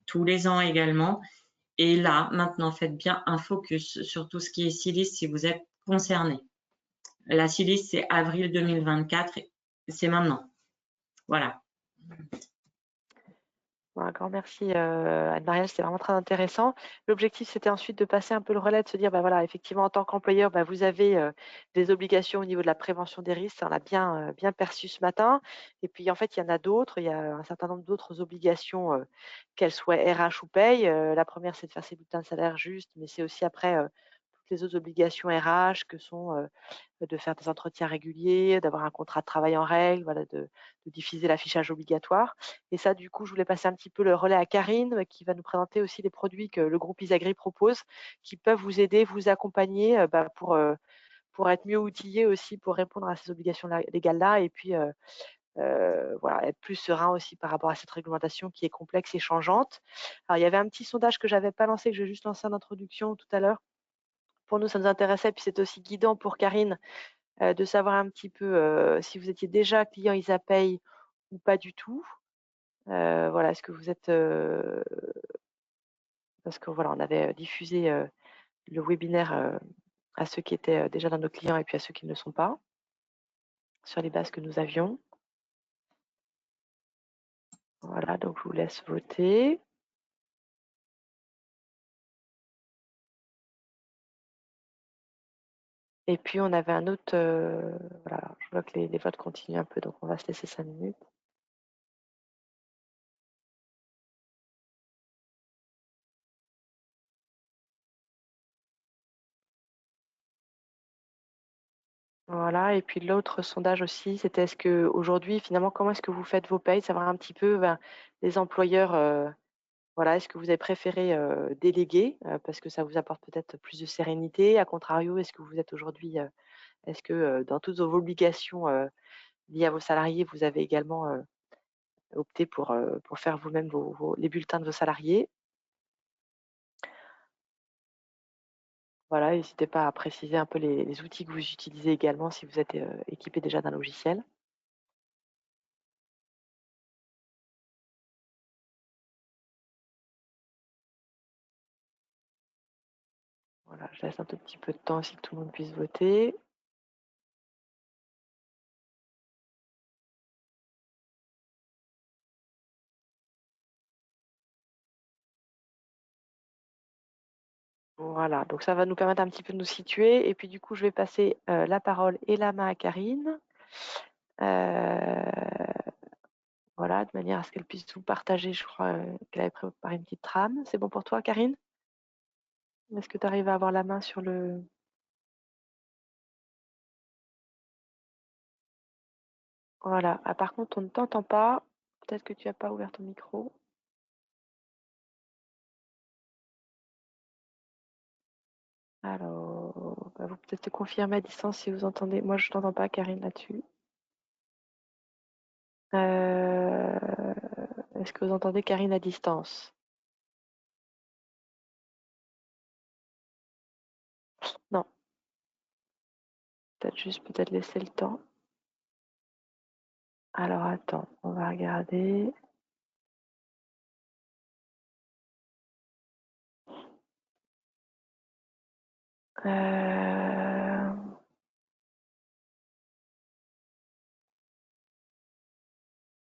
tous les ans également. Et là, maintenant, faites bien un focus sur tout ce qui est Silis si vous êtes concerné. La Silis, c'est avril 2024, c'est maintenant. Voilà. Bon, un grand merci, Anne-Marielle, c'était vraiment très intéressant. L'objectif, c'était ensuite de passer un peu le relais, de se dire, bah voilà, effectivement, en tant qu'employeur, bah, vous avez des obligations au niveau de la prévention des risques. Ça, on l'a bien perçu ce matin. Et puis, en fait, il y en a d'autres. Il y a un certain nombre d'autres obligations, qu'elles soient RH ou paye. La première, c'est de faire ses bulletins de salaire justes, mais c'est aussi après toutes les autres obligations RH que sont de faire des entretiens réguliers, d'avoir un contrat de travail en règle, voilà, de diffuser l'affichage obligatoire. Et ça, du coup, je voulais passer un petit peu le relais à Karine, qui va nous présenter aussi les produits que le groupe Isagri propose, qui peuvent vous aider, vous accompagner pour être mieux outillés aussi pour répondre à ces obligations légales-là, et puis voilà, être plus serein aussi par rapport à cette réglementation qui est complexe et changeante. Alors, il y avait un petit sondage que j'avais pas lancé, que j'ai juste lancé en introduction tout à l'heure. Pour nous, ça nous intéressait, puis c'est aussi guidant pour Karine de savoir un petit peu, si vous étiez déjà client Isapay ou pas du tout. Voilà, est-ce que vous êtes, parce que voilà, on avait diffusé, le webinaire, à ceux qui étaient, déjà dans nos clients et puis à ceux qui ne le sont pas, sur les bases que nous avions. Voilà, donc je vous laisse voter. Et puis on avait un autre, voilà, je vois que les votes continuent un peu, donc on va se laisser 5 minutes. Voilà, et puis l'autre sondage aussi, c'était est-ce qu'aujourd'hui, finalement, comment est-ce que vous faites vos payes? Savoir un petit peu, ben, les employeurs, voilà, est-ce que vous avez préféré, déléguer, parce que ça vous apporte peut-être plus de sérénité? À contrario, est-ce que vous êtes aujourd'hui, est-ce que, dans toutes vos obligations, liées à vos salariés, vous avez également, opté pour faire vous-même les bulletins de vos salariés? Voilà, n'hésitez pas à préciser un peu les outils que vous utilisez également si vous êtes, équipé déjà d'un logiciel. Voilà, je laisse un tout petit peu de temps aussi que tout le monde puisse voter. Voilà, donc ça va nous permettre un petit peu de nous situer, et puis du coup, je vais passer, la parole et la main à Karine. Voilà, de manière à ce qu'elle puisse tout partager. Je crois, qu'elle avait préparé une petite trame. C'est bon pour toi, Karine? Est-ce que tu arrives à avoir la main sur le voilà. Ah, par contre, on ne t'entend pas. Peut-être que tu as pas ouvert ton micro. Alors, bah, vous peut-être te confirmer à distance si vous entendez. Moi, je t'entends pas, Karine, là-dessus. Est-ce que vous entendez Karine à distance? Non, peut-être juste peut-être laisser le temps. Alors attends, on va regarder. Euh,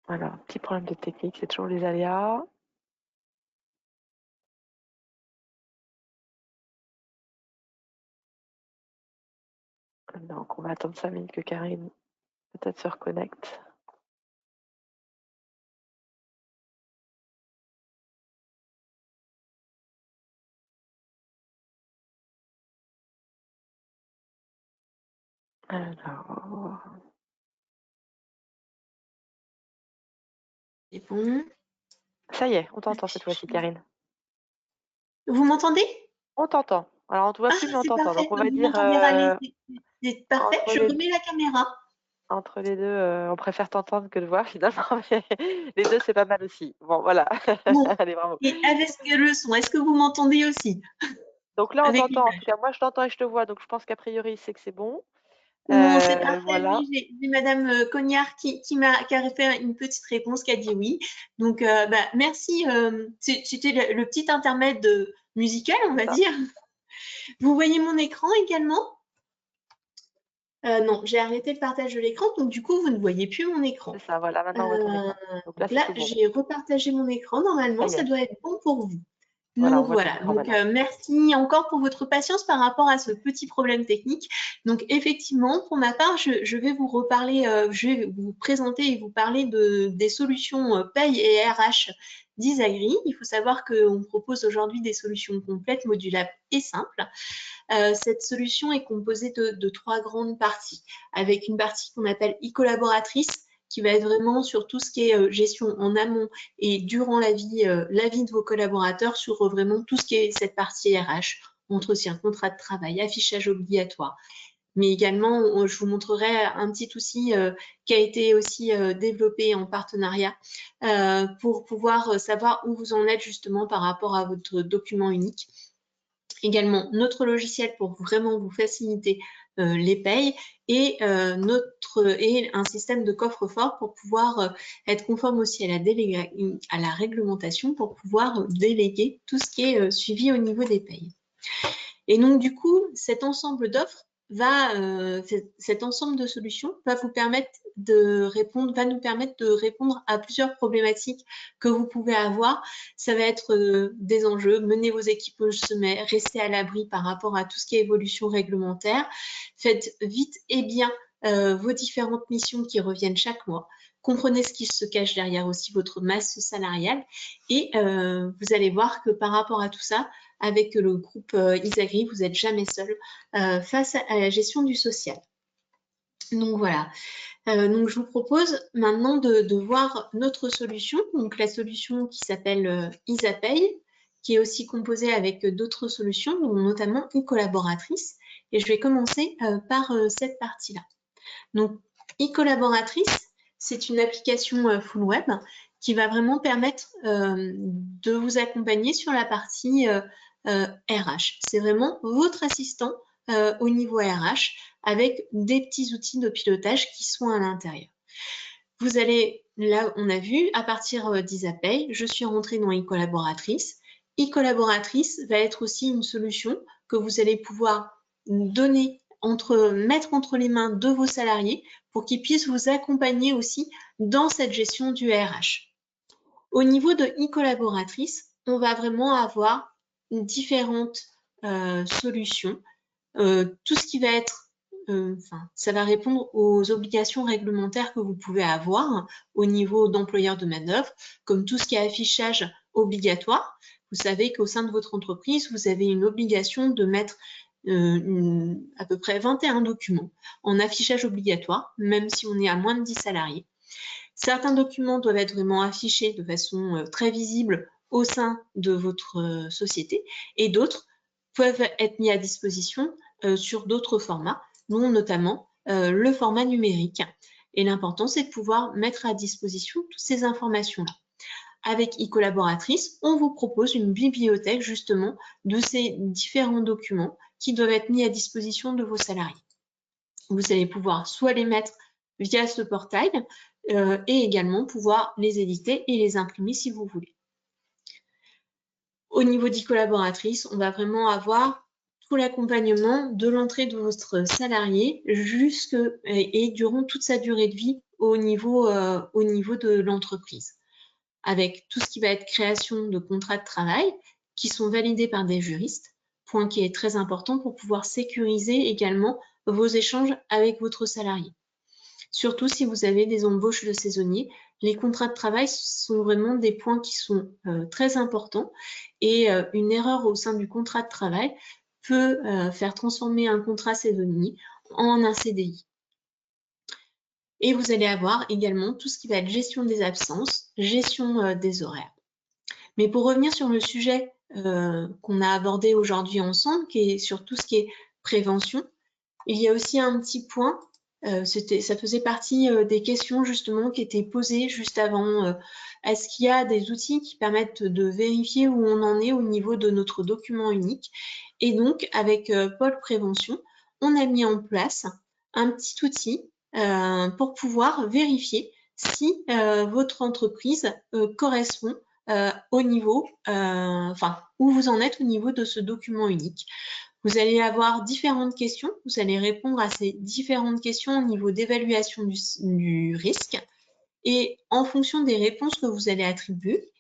Alors, petit problème de technique, c'est toujours les aléas. Donc, on va attendre 5 minutes que Karine peut-être se reconnecte. Alors, C'est bon. ça y est, on t'entend cette fois-ci, Karine. Vous m'entendez? On t'entend. Alors, on ne te voit Ah, plus, mais on c'est t'entend. Donc, parfait. on Donc, va vous dire m'entendez râler. C'est parfait. entre Je les, remets la caméra. entre les deux, on préfère t'entendre que le voir finalement, mais les deux, c'est pas mal aussi. Bon, voilà. Bon. Allez, bravo. Et avec le son, est-ce que vous m'entendez aussi? Donc là, on Avec t'entend. En tout l'image. cas, moi, je t'entends et je te vois. Donc, je pense qu'a priori, c'est que c'est bon. Bon, c'est parfait. Voilà. Oui, j'ai Madame Cognard qui a fait une petite réponse, qui a dit oui. Donc, merci. C'était le petit intermède musical, on va dire. Vous voyez mon écran également? Non, j'ai arrêté le partage de l'écran, donc du coup, vous ne voyez plus mon écran. C'est ça, voilà. Maintenant, on voit ton écran. Donc là, Donc c'est là, tout bon. j'ai repartagé mon écran. Normalement, Ça y ça est. doit être bon pour vous. Voilà, on Donc voit ton voilà, écran donc maintenant. merci encore pour votre patience par rapport à ce petit problème technique. Donc effectivement, pour ma part, je vais vous reparler, je vais vous présenter et vous parler des solutions paye et RH d'Isagri. Il faut savoir qu'on propose aujourd'hui des solutions complètes, modulables et simples. Cette solution est composée de 3 grandes parties, avec une partie qu'on appelle e-collaboratrice, qui va être vraiment sur tout ce qui est gestion en amont et durant la vie de vos collaborateurs, sur vraiment tout ce qui est cette partie RH, entretien, contrat de travail, affichage obligatoire. Mais également, je vous montrerai un petit outil qui a été aussi développé en partenariat pour pouvoir savoir où vous en êtes justement par rapport à votre document unique. Également notre logiciel pour vraiment vous faciliter les payes et un système de coffre-fort pour pouvoir être conforme aussi à la réglementation, pour pouvoir déléguer tout ce qui est suivi au niveau des payes. Et donc du coup, cet ensemble d'offres cet ensemble de solutions va nous permettre de répondre à plusieurs problématiques que vous pouvez avoir. Ça va être des enjeux, mener vos équipes au sommet, rester à l'abri par rapport à tout ce qui est évolution réglementaire. Faites vite et bien vos différentes missions qui reviennent chaque mois. Comprenez ce qui se cache derrière aussi votre masse salariale et vous allez voir que par rapport à tout ça, avec le groupe Isagri, vous n'êtes jamais seul face à la gestion du social. Donc voilà. Donc je vous propose maintenant de voir notre solution, donc la solution qui s'appelle Isapay, qui est aussi composée avec d'autres solutions, dont notamment e-collaboratrice. Et je vais commencer par cette partie-là. Donc e-collaboratrice, c'est une application full web qui va vraiment permettre de vous accompagner sur la partie RH. C'est vraiment votre assistant au niveau RH avec des petits outils de pilotage qui sont à l'intérieur. Vous allez, là on a vu, à partir d'Isapay, je suis rentrée dans e-collaboratrice. E-collaboratrice va être aussi une solution que vous allez pouvoir mettre entre les mains de vos salariés pour qu'ils puissent vous accompagner aussi dans cette gestion du RH. Au niveau de e-collaboratrice, on va vraiment avoir différentes solutions. Tout ce qui va être, ça va répondre aux obligations réglementaires que vous pouvez avoir au niveau d'employeur de main-d'œuvre, comme tout ce qui est affichage obligatoire. Vous savez qu'au sein de votre entreprise, vous avez une obligation de mettre à peu près 21 documents en affichage obligatoire, même si on est à moins de 10 salariés. Certains documents doivent être vraiment affichés de façon très visible au sein de votre société et d'autres peuvent être mis à disposition sur d'autres formats, dont notamment le format numérique. Et l'important, c'est de pouvoir mettre à disposition toutes ces informations-là. Avec e-collaboratrice, on vous propose une bibliothèque justement de ces différents documents qui doivent être mis à disposition de vos salariés. Vous allez pouvoir soit les mettre via ce portail et également pouvoir les éditer et les imprimer si vous voulez. Au niveau d'e-collaboratrice, on va vraiment avoir tout l'accompagnement de l'entrée de votre salarié et durant toute sa durée de vie au niveau de l'entreprise, avec tout ce qui va être création de contrats de travail qui sont validés par des juristes, point qui est très important pour pouvoir sécuriser également vos échanges avec votre salarié. Surtout si vous avez des embauches de saisonniers, les contrats de travail sont vraiment des points qui sont très importants et une erreur au sein du contrat de travail peut faire transformer un contrat saisonnier en un CDI. Et vous allez avoir également tout ce qui va être gestion des absences, gestion des horaires. Mais pour revenir sur le sujet qu'on a abordé aujourd'hui ensemble, qui est sur tout ce qui est prévention, il y a aussi un petit point, ça faisait partie des questions justement qui étaient posées juste avant. Est-ce qu'il y a des outils qui permettent de vérifier où on en est au niveau de notre document unique? Et donc, avec Pôle Prévention, on a mis en place un petit outil pour pouvoir vérifier si votre entreprise correspond au niveau, où vous en êtes au niveau de ce document unique. Vous allez avoir différentes questions, vous allez répondre à ces différentes questions au niveau d'évaluation du risque et en fonction des réponses que vous allez attribuer,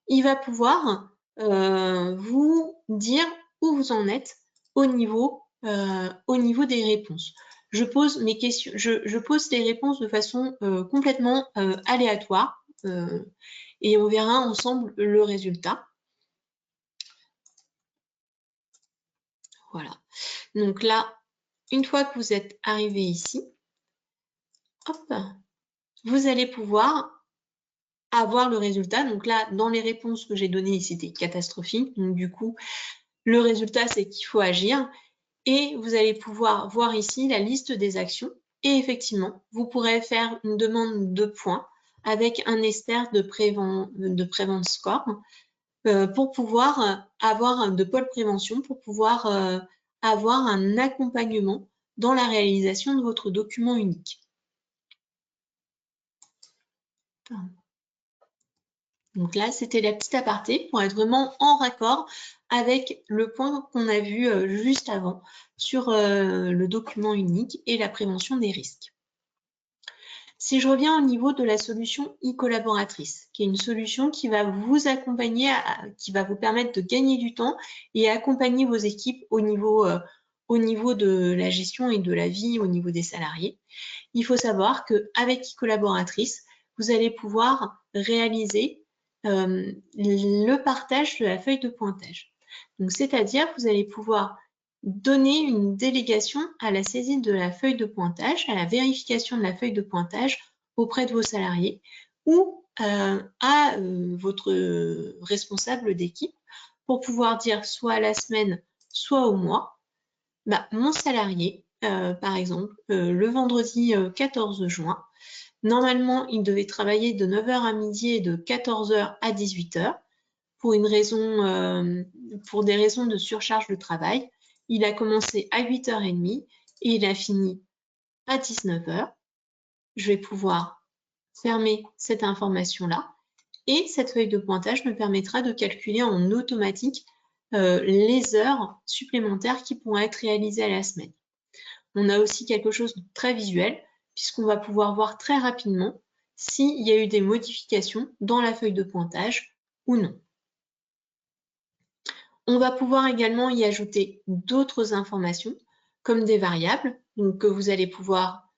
il va pouvoir vous dire où vous en êtes au niveau des réponses. Je pose mes questions, je pose les réponses de façon complètement aléatoire et on verra ensemble le résultat. Voilà. Donc là, une fois que vous êtes arrivé ici, hop, vous allez pouvoir avoir le résultat. Donc là, dans les réponses que j'ai données, c'était catastrophique. Donc du coup, le résultat, c'est qu'il faut agir. Et vous allez pouvoir voir ici la liste des actions. Et effectivement, vous pourrez faire une demande de points avec un ester de Prevent Score pour pouvoir avoir de pôle prévention, pour pouvoir avoir un accompagnement dans la réalisation de votre document unique. Donc là, c'était la petite aparté pour être vraiment en raccord avec le point qu'on a vu juste avant sur le document unique et la prévention des risques. Si je reviens au niveau de la solution e-collaboratrice, qui est une solution qui va vous accompagner, qui va vous permettre de gagner du temps et accompagner vos équipes au niveau de la gestion et de la vie au niveau des salariés, il faut savoir qu'avec e-collaboratrice, vous allez pouvoir réaliser le partage de la feuille de pointage. Donc, c'est-à-dire que vous allez pouvoir donner une délégation à la saisie de la feuille de pointage, à la vérification de la feuille de pointage auprès de vos salariés ou à votre responsable d'équipe pour pouvoir dire soit à la semaine, soit au mois, mon salarié, par exemple, le vendredi 14 juin, normalement, il devait travailler de 9 h à midi et de 14 h à 18 h pour des raisons de surcharge de travail. Il a commencé à 8h30 et il a fini à 19 h. Je vais pouvoir fermer cette information-là et cette feuille de pointage me permettra de calculer en automatique les heures supplémentaires qui pourront être réalisées à la semaine. On a aussi quelque chose de très visuel puisqu'on va pouvoir voir très rapidement s'il y a eu des modifications dans la feuille de pointage ou non. On va pouvoir également y ajouter d'autres informations comme des variables que vous allez pouvoir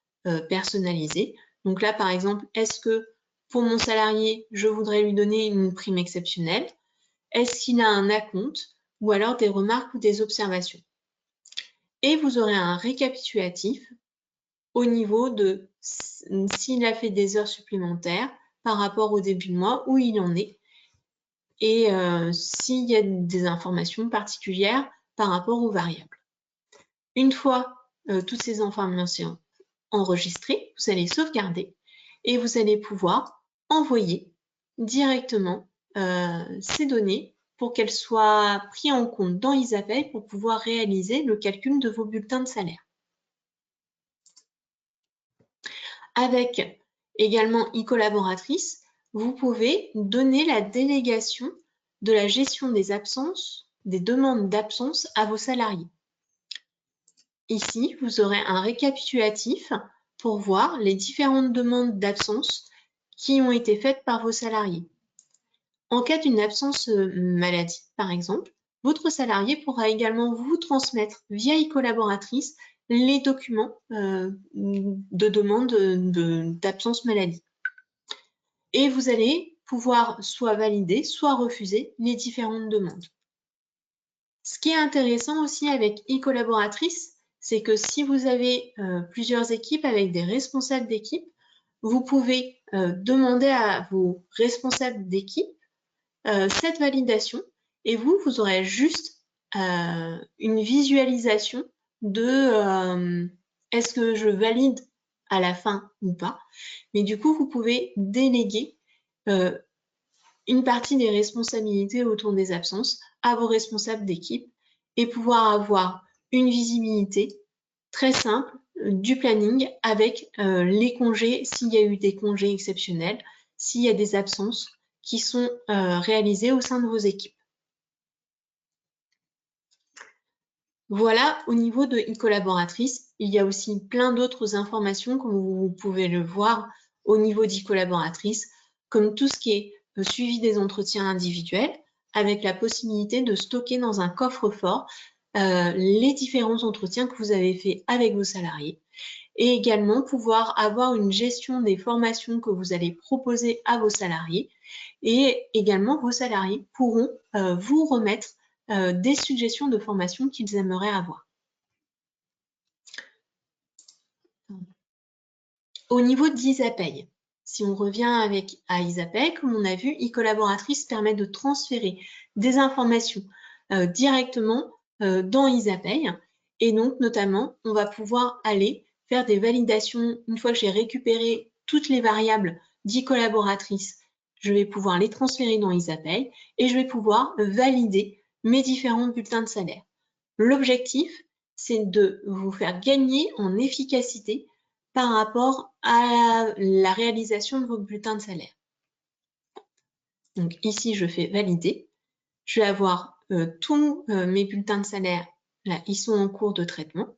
personnaliser. Donc là, par exemple, est-ce que pour mon salarié, je voudrais lui donner une prime exceptionnelle? Est-ce qu'il a un acompte ou alors des remarques ou des observations? Et vous aurez un récapitulatif au niveau de s'il a fait des heures supplémentaires par rapport au début de mois, où il en est, et s'il y a des informations particulières par rapport aux variables. Une fois toutes ces informations enregistrées, vous allez sauvegarder et vous allez pouvoir envoyer directement ces données pour qu'elles soient prises en compte dans Isapay pour pouvoir réaliser le calcul de vos bulletins de salaire. Avec également e-collaboratrice, vous pouvez donner la délégation de la gestion des absences, des demandes d'absence à vos salariés. Ici, vous aurez un récapitulatif pour voir les différentes demandes d'absence qui ont été faites par vos salariés. En cas d'une absence maladie, par exemple, votre salarié pourra également vous transmettre via e-collaboratrice les documents de demande d'absence maladie. Et vous allez pouvoir soit valider, soit refuser les différentes demandes. Ce qui est intéressant aussi avec e-collaboratrice, c'est que si vous avez plusieurs équipes avec des responsables d'équipe, vous pouvez demander à vos responsables d'équipe cette validation et vous aurez juste une visualisation de est-ce que je valide à la fin ou pas. Mais du coup, vous pouvez déléguer une partie des responsabilités autour des absences à vos responsables d'équipe et pouvoir avoir une visibilité très simple du planning avec les congés, s'il y a eu des congés exceptionnels, s'il y a des absences qui sont réalisées au sein de vos équipes. Voilà, au niveau de e-collaboratrice, il y a aussi plein d'autres informations, comme vous pouvez le voir au niveau d'e-collaboratrice, comme tout ce qui est suivi des entretiens individuels, avec la possibilité de stocker dans un coffre-fort les différents entretiens que vous avez faits avec vos salariés, et également pouvoir avoir une gestion des formations que vous allez proposer à vos salariés, et également vos salariés pourront vous remettre des suggestions de formation qu'ils aimeraient avoir. Au niveau d'Isapay, si on revient à Isapay, comme on a vu, e-collaboratrice permet de transférer des informations directement dans Isapay. Et donc, notamment, on va pouvoir aller faire des validations. Une fois que j'ai récupéré toutes les variables d'e-collaboratrice, je vais pouvoir les transférer dans Isapay et je vais pouvoir valider mes différents bulletins de salaire. L'objectif, c'est de vous faire gagner en efficacité par rapport à la réalisation de vos bulletins de salaire. Donc ici, je fais valider. Je vais avoir tous mes bulletins de salaire, là, ils sont en cours de traitement.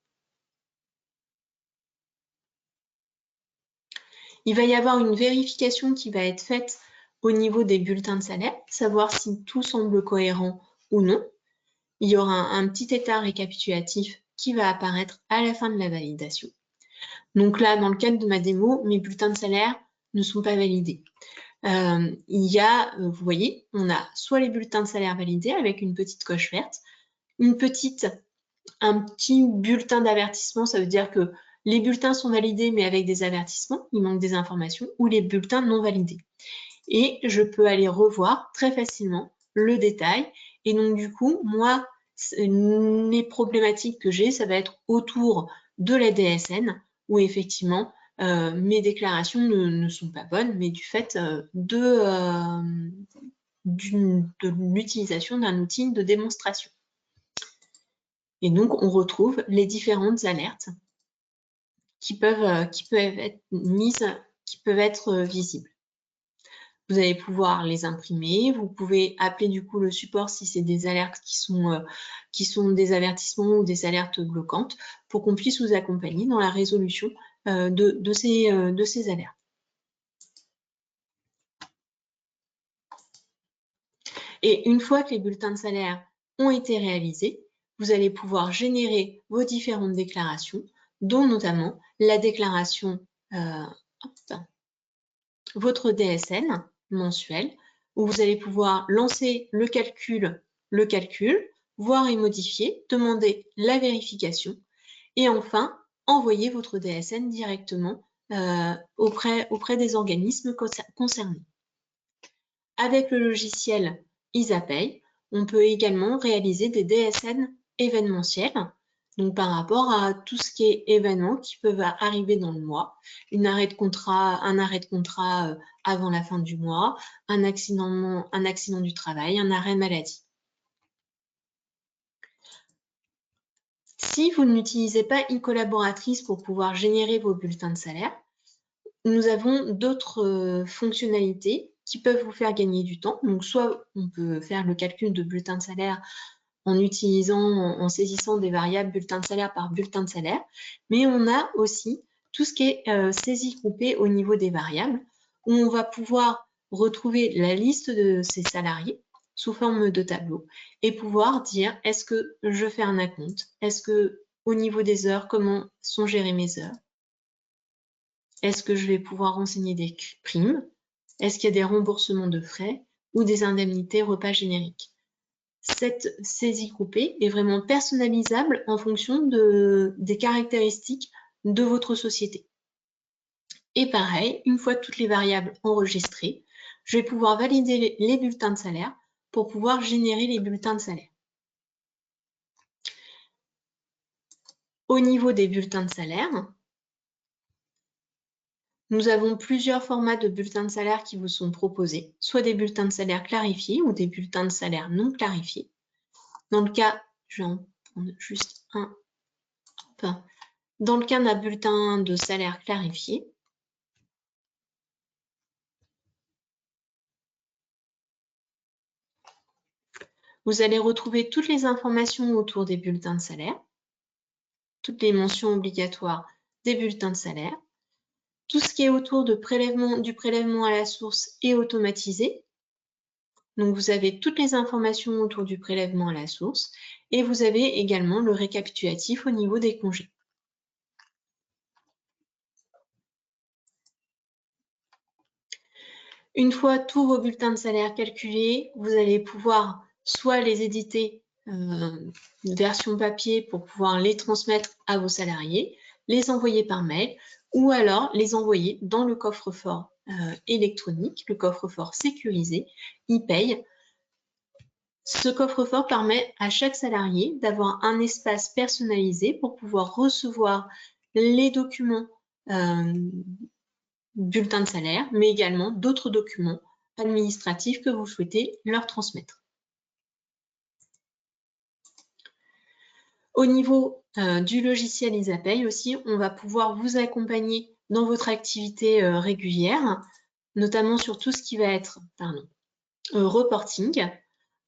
Il va y avoir une vérification qui va être faite au niveau des bulletins de salaire, savoir si tout semble cohérent ou non. Il y aura un petit état récapitulatif qui va apparaître à la fin de la validation. Donc là, dans le cadre de ma démo, mes bulletins de salaire ne sont pas validés. Il y a, vous voyez, on a soit les bulletins de salaire validés avec une petite coche verte, un petit bulletin d'avertissement, ça veut dire que les bulletins sont validés mais avec des avertissements, il manque des informations, ou les bulletins non validés. Et je peux aller revoir très facilement le détail. Et donc du coup, moi, les problématiques que j'ai, ça va être autour de la DSN, où effectivement, mes déclarations ne sont pas bonnes, mais du fait de l'utilisation d'un outil de démonstration. Et donc, on retrouve les différentes alertes qui peuvent être mises, qui peuvent être visibles. Vous allez pouvoir les imprimer. Vous pouvez appeler du coup le support si c'est des alertes qui sont des avertissements ou des alertes bloquantes pour qu'on puisse vous accompagner dans la résolution de ces alertes. Et une fois que les bulletins de salaire ont été réalisés, vous allez pouvoir générer vos différentes déclarations, dont notamment la déclaration votre DSN mensuel, où vous allez pouvoir lancer le calcul, voir et modifier, demander la vérification et enfin envoyer votre DSN directement auprès des organismes concernés. Avec le logiciel Isapay, on peut également réaliser des DSN événementiels, donc par rapport à tout ce qui est événements qui peuvent arriver dans le mois, un arrêt de contrat avant la fin du mois, un accident du travail, un arrêt maladie. Si vous n'utilisez pas e-collaboratrice pour pouvoir générer vos bulletins de salaire, nous avons d'autres fonctionnalités qui peuvent vous faire gagner du temps. Donc, soit on peut faire le calcul de bulletin de salaire en saisissant des variables bulletin de salaire par bulletin de salaire, mais on a aussi tout ce qui est saisie groupée au niveau des variables, où on va pouvoir retrouver la liste de ces salariés sous forme de tableau et pouvoir dire est-ce que je fais un acompte, est-ce que au niveau des heures, comment sont gérées mes heures, est-ce que je vais pouvoir renseigner des primes, est-ce qu'il y a des remboursements de frais ou des indemnités repas génériques. cette saisie groupée est vraiment personnalisable en fonction des caractéristiques de votre société. Et pareil, une fois toutes les variables enregistrées, je vais pouvoir valider les bulletins de salaire pour pouvoir générer les bulletins de salaire. Au niveau des bulletins de salaire, nous avons plusieurs formats de bulletins de salaire qui vous sont proposés, soit des bulletins de salaire clarifiés ou des bulletins de salaire non clarifiés. Dans le cas, je vais en prendre juste un. Dans le cas d'un bulletin de salaire clarifié, vous allez retrouver toutes les informations autour des bulletins de salaire, toutes les mentions obligatoires des bulletins de salaire, tout ce qui est autour du prélèvement à la source est automatisé. Donc, vous avez toutes les informations autour du prélèvement à la source et vous avez également le récapitulatif au niveau des congés. Une fois tous vos bulletins de salaire calculés, vous allez pouvoir soit les éditer version papier pour pouvoir les transmettre à vos salariés, les envoyer par mail ou alors les envoyer dans le coffre-fort électronique, le coffre-fort sécurisé, e-paye. Ce coffre-fort permet à chaque salarié d'avoir un espace personnalisé pour pouvoir recevoir les documents bulletin de salaire, mais également d'autres documents administratifs que vous souhaitez leur transmettre. Au niveau du logiciel Isapay aussi, on va pouvoir vous accompagner dans votre activité régulière, notamment sur tout ce qui va être reporting,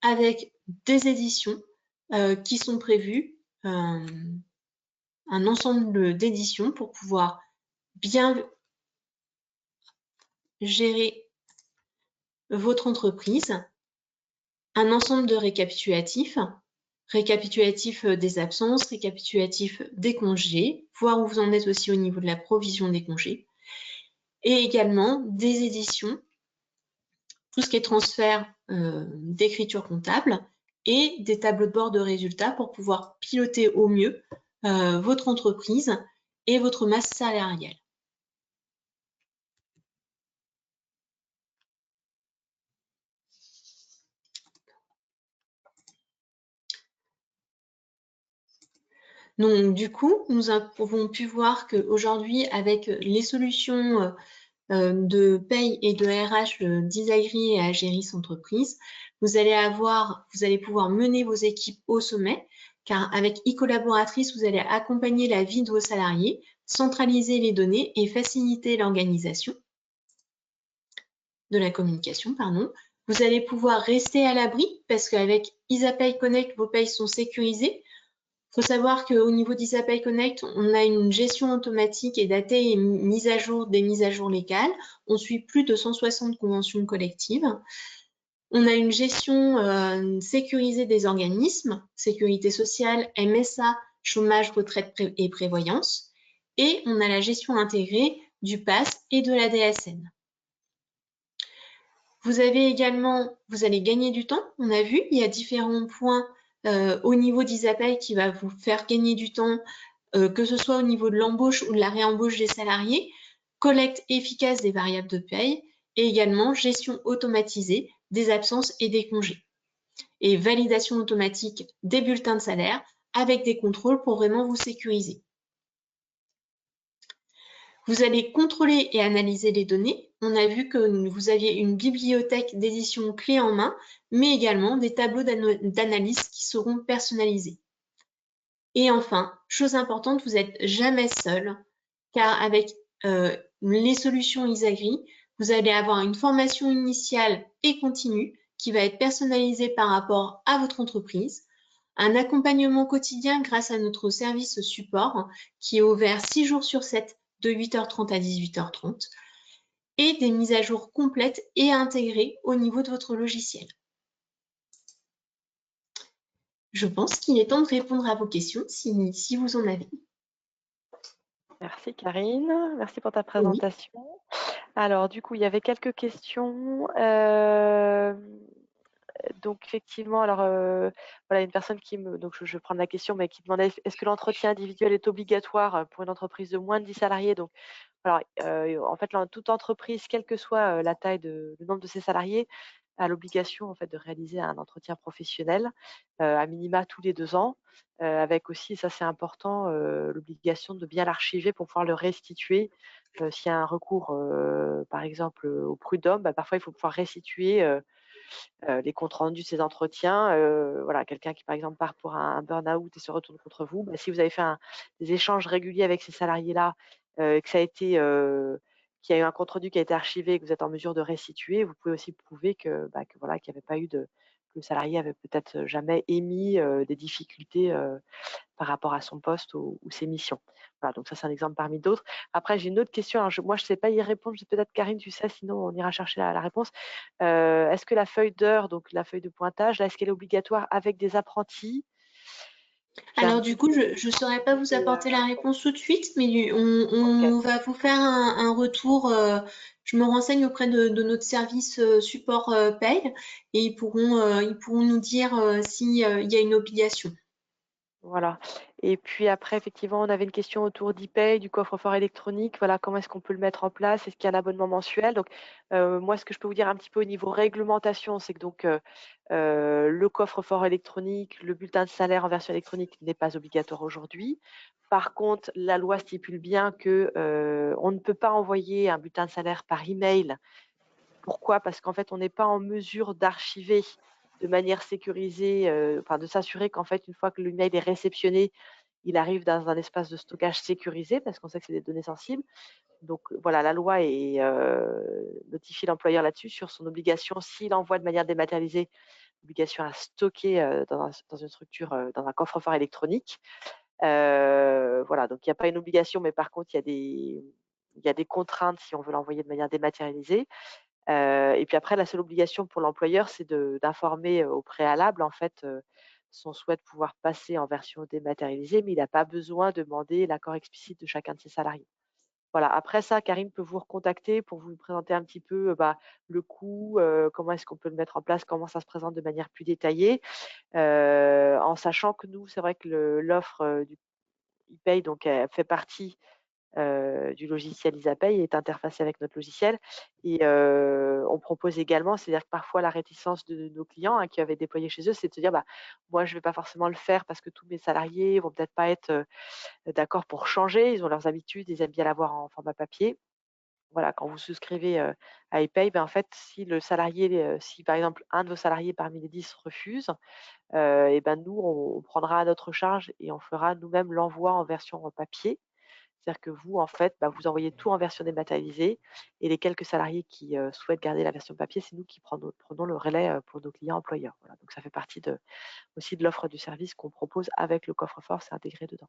avec des éditions qui sont prévues, un ensemble d'éditions pour pouvoir bien gérer votre entreprise, un ensemble de récapitulatifs, récapitulatif des absences, récapitulatif des congés, voir où vous en êtes aussi au niveau de la provision des congés, et également des éditions, tout ce qui est transfert d'écriture comptable et des tableaux de bord de résultats pour pouvoir piloter au mieux votre entreprise et votre masse salariale. Donc, du coup, nous avons pu voir qu'aujourd'hui, avec les solutions de paye et de RH d'Isagri et Ageris Entreprises, vous allez pouvoir mener vos équipes au sommet, car avec e-collaboratrice, vous allez accompagner la vie de vos salariés, centraliser les données et faciliter l'organisation de la communication, pardon. Vous allez pouvoir rester à l'abri parce qu'avec Isapay Connect, vos payes sont sécurisées. Il faut savoir qu'au niveau d'Isapay Connect, on a une gestion automatique et datée et mise à jour des mises à jour légales. On suit plus de 160 conventions collectives. On a une gestion sécurisée des organismes, sécurité sociale, MSA, chômage, retraite et prévoyance. Et on a la gestion intégrée du PASS et de la DSN. Vous allez gagner du temps. On a vu, il y a différents points au niveau d'Isapay qui va vous faire gagner du temps, que ce soit au niveau de l'embauche ou de la réembauche des salariés, collecte efficace des variables de paye et également gestion automatisée des absences et des congés. Et validation automatique des bulletins de salaire avec des contrôles pour vraiment vous sécuriser. Vous allez contrôler et analyser les données. On a vu que vous aviez une bibliothèque d'édition clé en main, mais également des tableaux d'analyse qui seront personnalisés. Et enfin, chose importante, vous n'êtes jamais seul, car avec les solutions Isagri, vous allez avoir une formation initiale et continue qui va être personnalisée par rapport à votre entreprise, un accompagnement quotidien grâce à notre service support qui est ouvert 6 jours sur 7 de 8h30 à 18h30 et des mises à jour complètes et intégrées au niveau de votre logiciel. Je pense qu'il est temps de répondre à vos questions si vous en avez. Merci Karine, merci pour ta présentation. Oui. Alors du coup, il y avait quelques questions. donc effectivement, alors, voilà, une personne qui me donc je vais prendre la question, mais qui demandait: «Est-ce que l'entretien individuel est obligatoire, pour une entreprise de moins de 10 salariés?» Donc alors, en fait, toute entreprise, quelle que soit, la taille le nombre de ses salariés, a l'obligation, en fait, de réaliser un entretien professionnel, à minima tous les 2 ans, avec aussi, ça c'est important, l'obligation de bien l'archiver pour pouvoir le restituer. S'il y a un recours, par exemple, au prud'homme, bah, parfois il faut pouvoir restituer, les comptes rendus de ces entretiens. Voilà, quelqu'un qui, par exemple, part pour un burn-out et se retourne contre vous, bah, si vous avez fait des échanges réguliers avec ces salariés-là, que ça a été, qu'il y a eu un compte rendu qui a été archivé et que vous êtes en mesure de restituer, vous pouvez aussi prouver que, bah, que voilà, qu'il n'y avait pas eu que le salarié avait peut-être jamais émis, des difficultés, par rapport à son poste ou ses missions. Voilà, donc ça, c'est un exemple parmi d'autres. Après, j'ai une autre question, alors moi, je ne sais pas y répondre, peut-être Karine, tu sais, sinon on ira chercher la réponse. Est-ce que la feuille d'heure, donc la feuille de pointage, là, est-ce qu'elle est obligatoire avec des apprentis? Alors du coup, je ne saurais pas vous apporter la réponse tout de suite, mais on va vous faire un retour. Je me renseigne auprès de notre service support paye et ils pourront nous dire s'il y a une obligation. Voilà, et puis après, effectivement, on avait une question autour d'e-pay, du coffre-fort électronique. Voilà, comment est-ce qu'on peut le mettre en place? Est-ce qu'il y a un abonnement mensuel? Donc, moi, ce que je peux vous dire un petit peu au niveau réglementation, c'est que donc, le coffre-fort électronique, le bulletin de salaire en version électronique n'est pas obligatoire aujourd'hui. Par contre, la loi stipule bien que, on ne peut pas envoyer un bulletin de salaire par email. Pourquoi? Parce qu'en fait, on n'est pas en mesure d'archiver de manière sécurisée, enfin de s'assurer qu'en fait, une fois que l'email est réceptionné, il arrive dans un espace de stockage sécurisé parce qu'on sait que c'est des données sensibles. Donc voilà, la loi notifie l'employeur là-dessus sur son obligation, s'il envoie de manière dématérialisée, obligation à stocker, dans une structure, dans un coffre-fort électronique. Voilà, donc il n'y a pas une obligation, mais par contre, il y a des contraintes si on veut l'envoyer de manière dématérialisée. Et puis après, la seule obligation pour l'employeur, c'est d'informer, au préalable, en fait, son souhait de pouvoir passer en version dématérialisée, mais il n'a pas besoin de demander l'accord explicite de chacun de ses salariés. Voilà, après ça, Karine peut vous recontacter pour vous présenter un petit peu, bah, le coût, comment est-ce qu'on peut le mettre en place, comment ça se présente de manière plus détaillée, en sachant que nous, c'est vrai que l'offre, du e-Pay, donc elle fait partie du logiciel Isapay, est interfacé avec notre logiciel, et on propose également, c'est-à-dire que parfois la réticence de nos clients, hein, qui avaient déployé chez eux, c'est de se dire: «Bah, moi je ne vais pas forcément le faire parce que tous mes salariés vont peut-être pas être, d'accord pour changer. Ils ont leurs habitudes, ils aiment bien l'avoir en format papier». Voilà, quand vous souscrivez, à ePay, ben, en fait, si par exemple un de vos salariés parmi les 10 refuse, et ben, nous on prendra à notre charge et on fera nous-mêmes l'envoi en version papier. C'est-à-dire que vous, en fait, bah, vous envoyez tout en version dématérialisée, et les quelques salariés qui, souhaitent garder la version papier, c'est nous qui prenons le relais, pour nos clients employeurs. Voilà, donc ça fait partie aussi de l'offre du service qu'on propose avec le coffre-fort, c'est intégré dedans.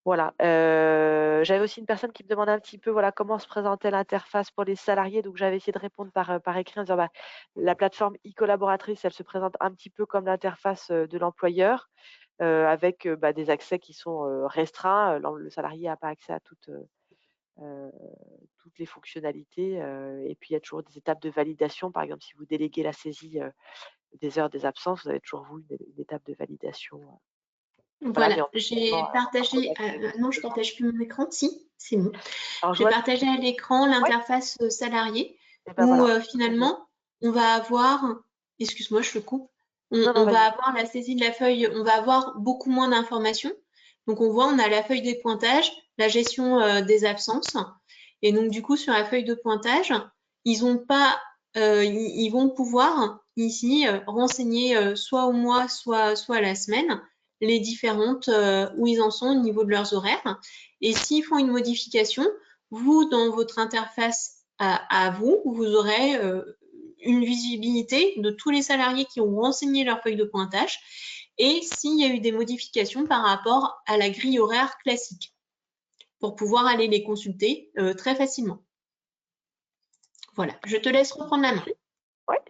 Voilà, j'avais aussi une personne qui me demandait un petit peu, voilà, comment se présentait l'interface pour les salariés, donc j'avais essayé de répondre par écrit en disant: «Bah, la plateforme e-collaboratrice, elle se présente un petit peu comme l'interface, de l'employeur, avec, bah, des accès qui sont, restreints. Le salarié n'a pas accès à heu, toutes les fonctionnalités, et puis il y a toujours des étapes de validation. Par exemple, si vous déléguez la saisie, des heures des absences, vous avez toujours, vous, une étape de validation, voilà, mais Voilà, on peut j'ai également, partagé. contacter si Non, je besoin. partage plus mon écran. Si, c'est bon. Alors je J'ai vois, partagé à l'écran ouais, l'interface salarié et ben où voilà, très bien. finalement on va avoir, excuse-moi, je te coupe, Non, non, on va vas-y. avoir la saisie de la feuille, on va avoir beaucoup moins d'informations. Donc on voit, on a la feuille des pointages, la gestion des absences. Et donc du coup, sur la feuille de pointage, ils ont pas, ils vont pouvoir ici renseigner soit au mois, soit à la semaine les différentes où ils en sont au niveau de leurs horaires. Et s'ils font une modification, vous, dans votre interface à vous, vous aurez une visibilité de tous les salariés qui ont renseigné leur feuille de pointage et s'il y a eu des modifications par rapport à la grille horaire classique pour pouvoir aller les consulter très facilement. Voilà, je te laisse reprendre la main. Ouais.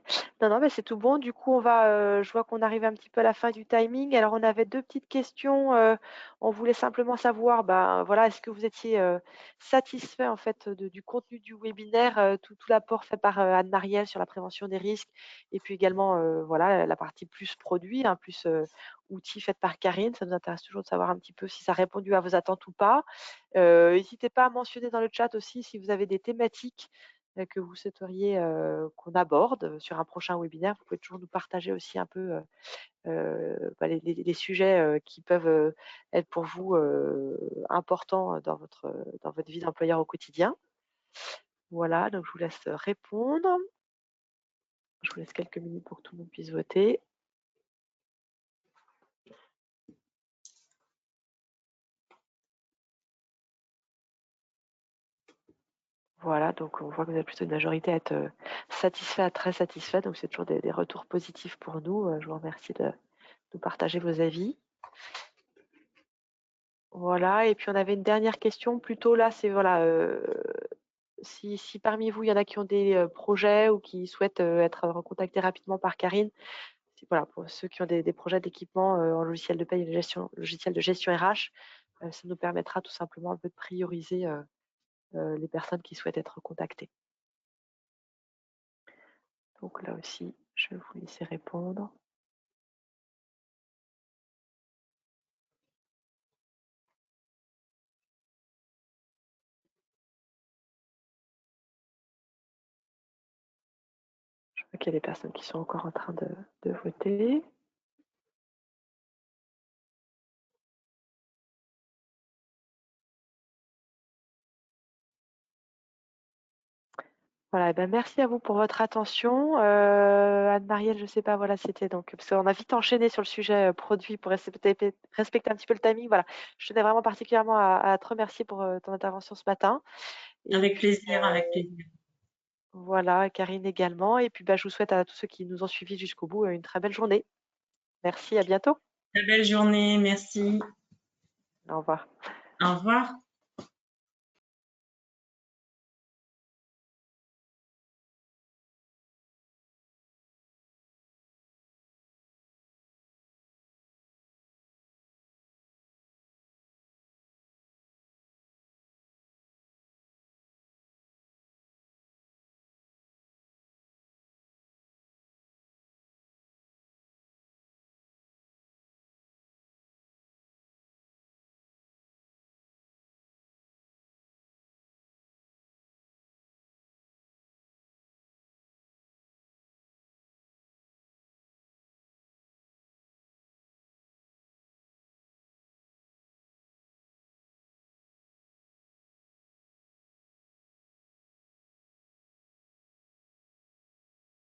Non, non, mais c'est tout bon. Du coup, on va, je vois qu'on arrive un petit peu à la fin du timing. Alors, on avait 2 petites questions. On voulait simplement savoir, ben, voilà, est-ce que vous étiez, satisfait en fait du contenu du webinaire, tout l'apport fait par, Anne-Marielle sur la prévention des risques et puis également, voilà, la partie plus produit, hein, plus, outils faite par Karine. Ça nous intéresse toujours de savoir un petit peu si ça a répondu à vos attentes ou pas. N'hésitez pas à mentionner dans le chat aussi si vous avez des thématiques que vous souhaiteriez qu'on aborde sur un prochain webinaire. Vous pouvez toujours nous partager aussi un peu bah, les sujets qui peuvent être pour vous importants dans votre vie d'employeur au quotidien. Voilà, donc je vous laisse répondre. Je vous laisse quelques minutes pour que tout le monde puisse voter. Voilà, donc on voit que vous êtes plutôt une majorité à être satisfait à très satisfait, donc c'est toujours des retours positifs pour nous. Je vous remercie de nous partager vos avis. Voilà, et puis on avait une dernière question plutôt là, c'est voilà, si parmi vous, il y en a qui ont des projets ou qui souhaitent être recontactés rapidement par Karine, voilà, pour ceux qui ont des projets d'équipement en logiciel de paie et de gestion, logiciel de gestion RH, ça nous permettra tout simplement un peu de prioriser les personnes qui souhaitent être contactées. Donc là aussi, je vais vous laisser répondre. Je vois qu'il y a des personnes qui sont encore en train de voter. Voilà, ben merci à vous pour votre attention. Anne-Marielle, je ne sais pas, voilà, c'était donc, parce qu'on a vite enchaîné sur le sujet produit pour respecter un petit peu le timing. Voilà, je tenais vraiment particulièrement à te remercier pour ton intervention ce matin. Et Avec puis, plaisir, avec plaisir. voilà, Karine également. Et puis, bah, je vous souhaite à tous ceux qui nous ont suivis jusqu'au bout une très belle journée. Merci, à bientôt. Très belle journée, merci. Au revoir. Au revoir.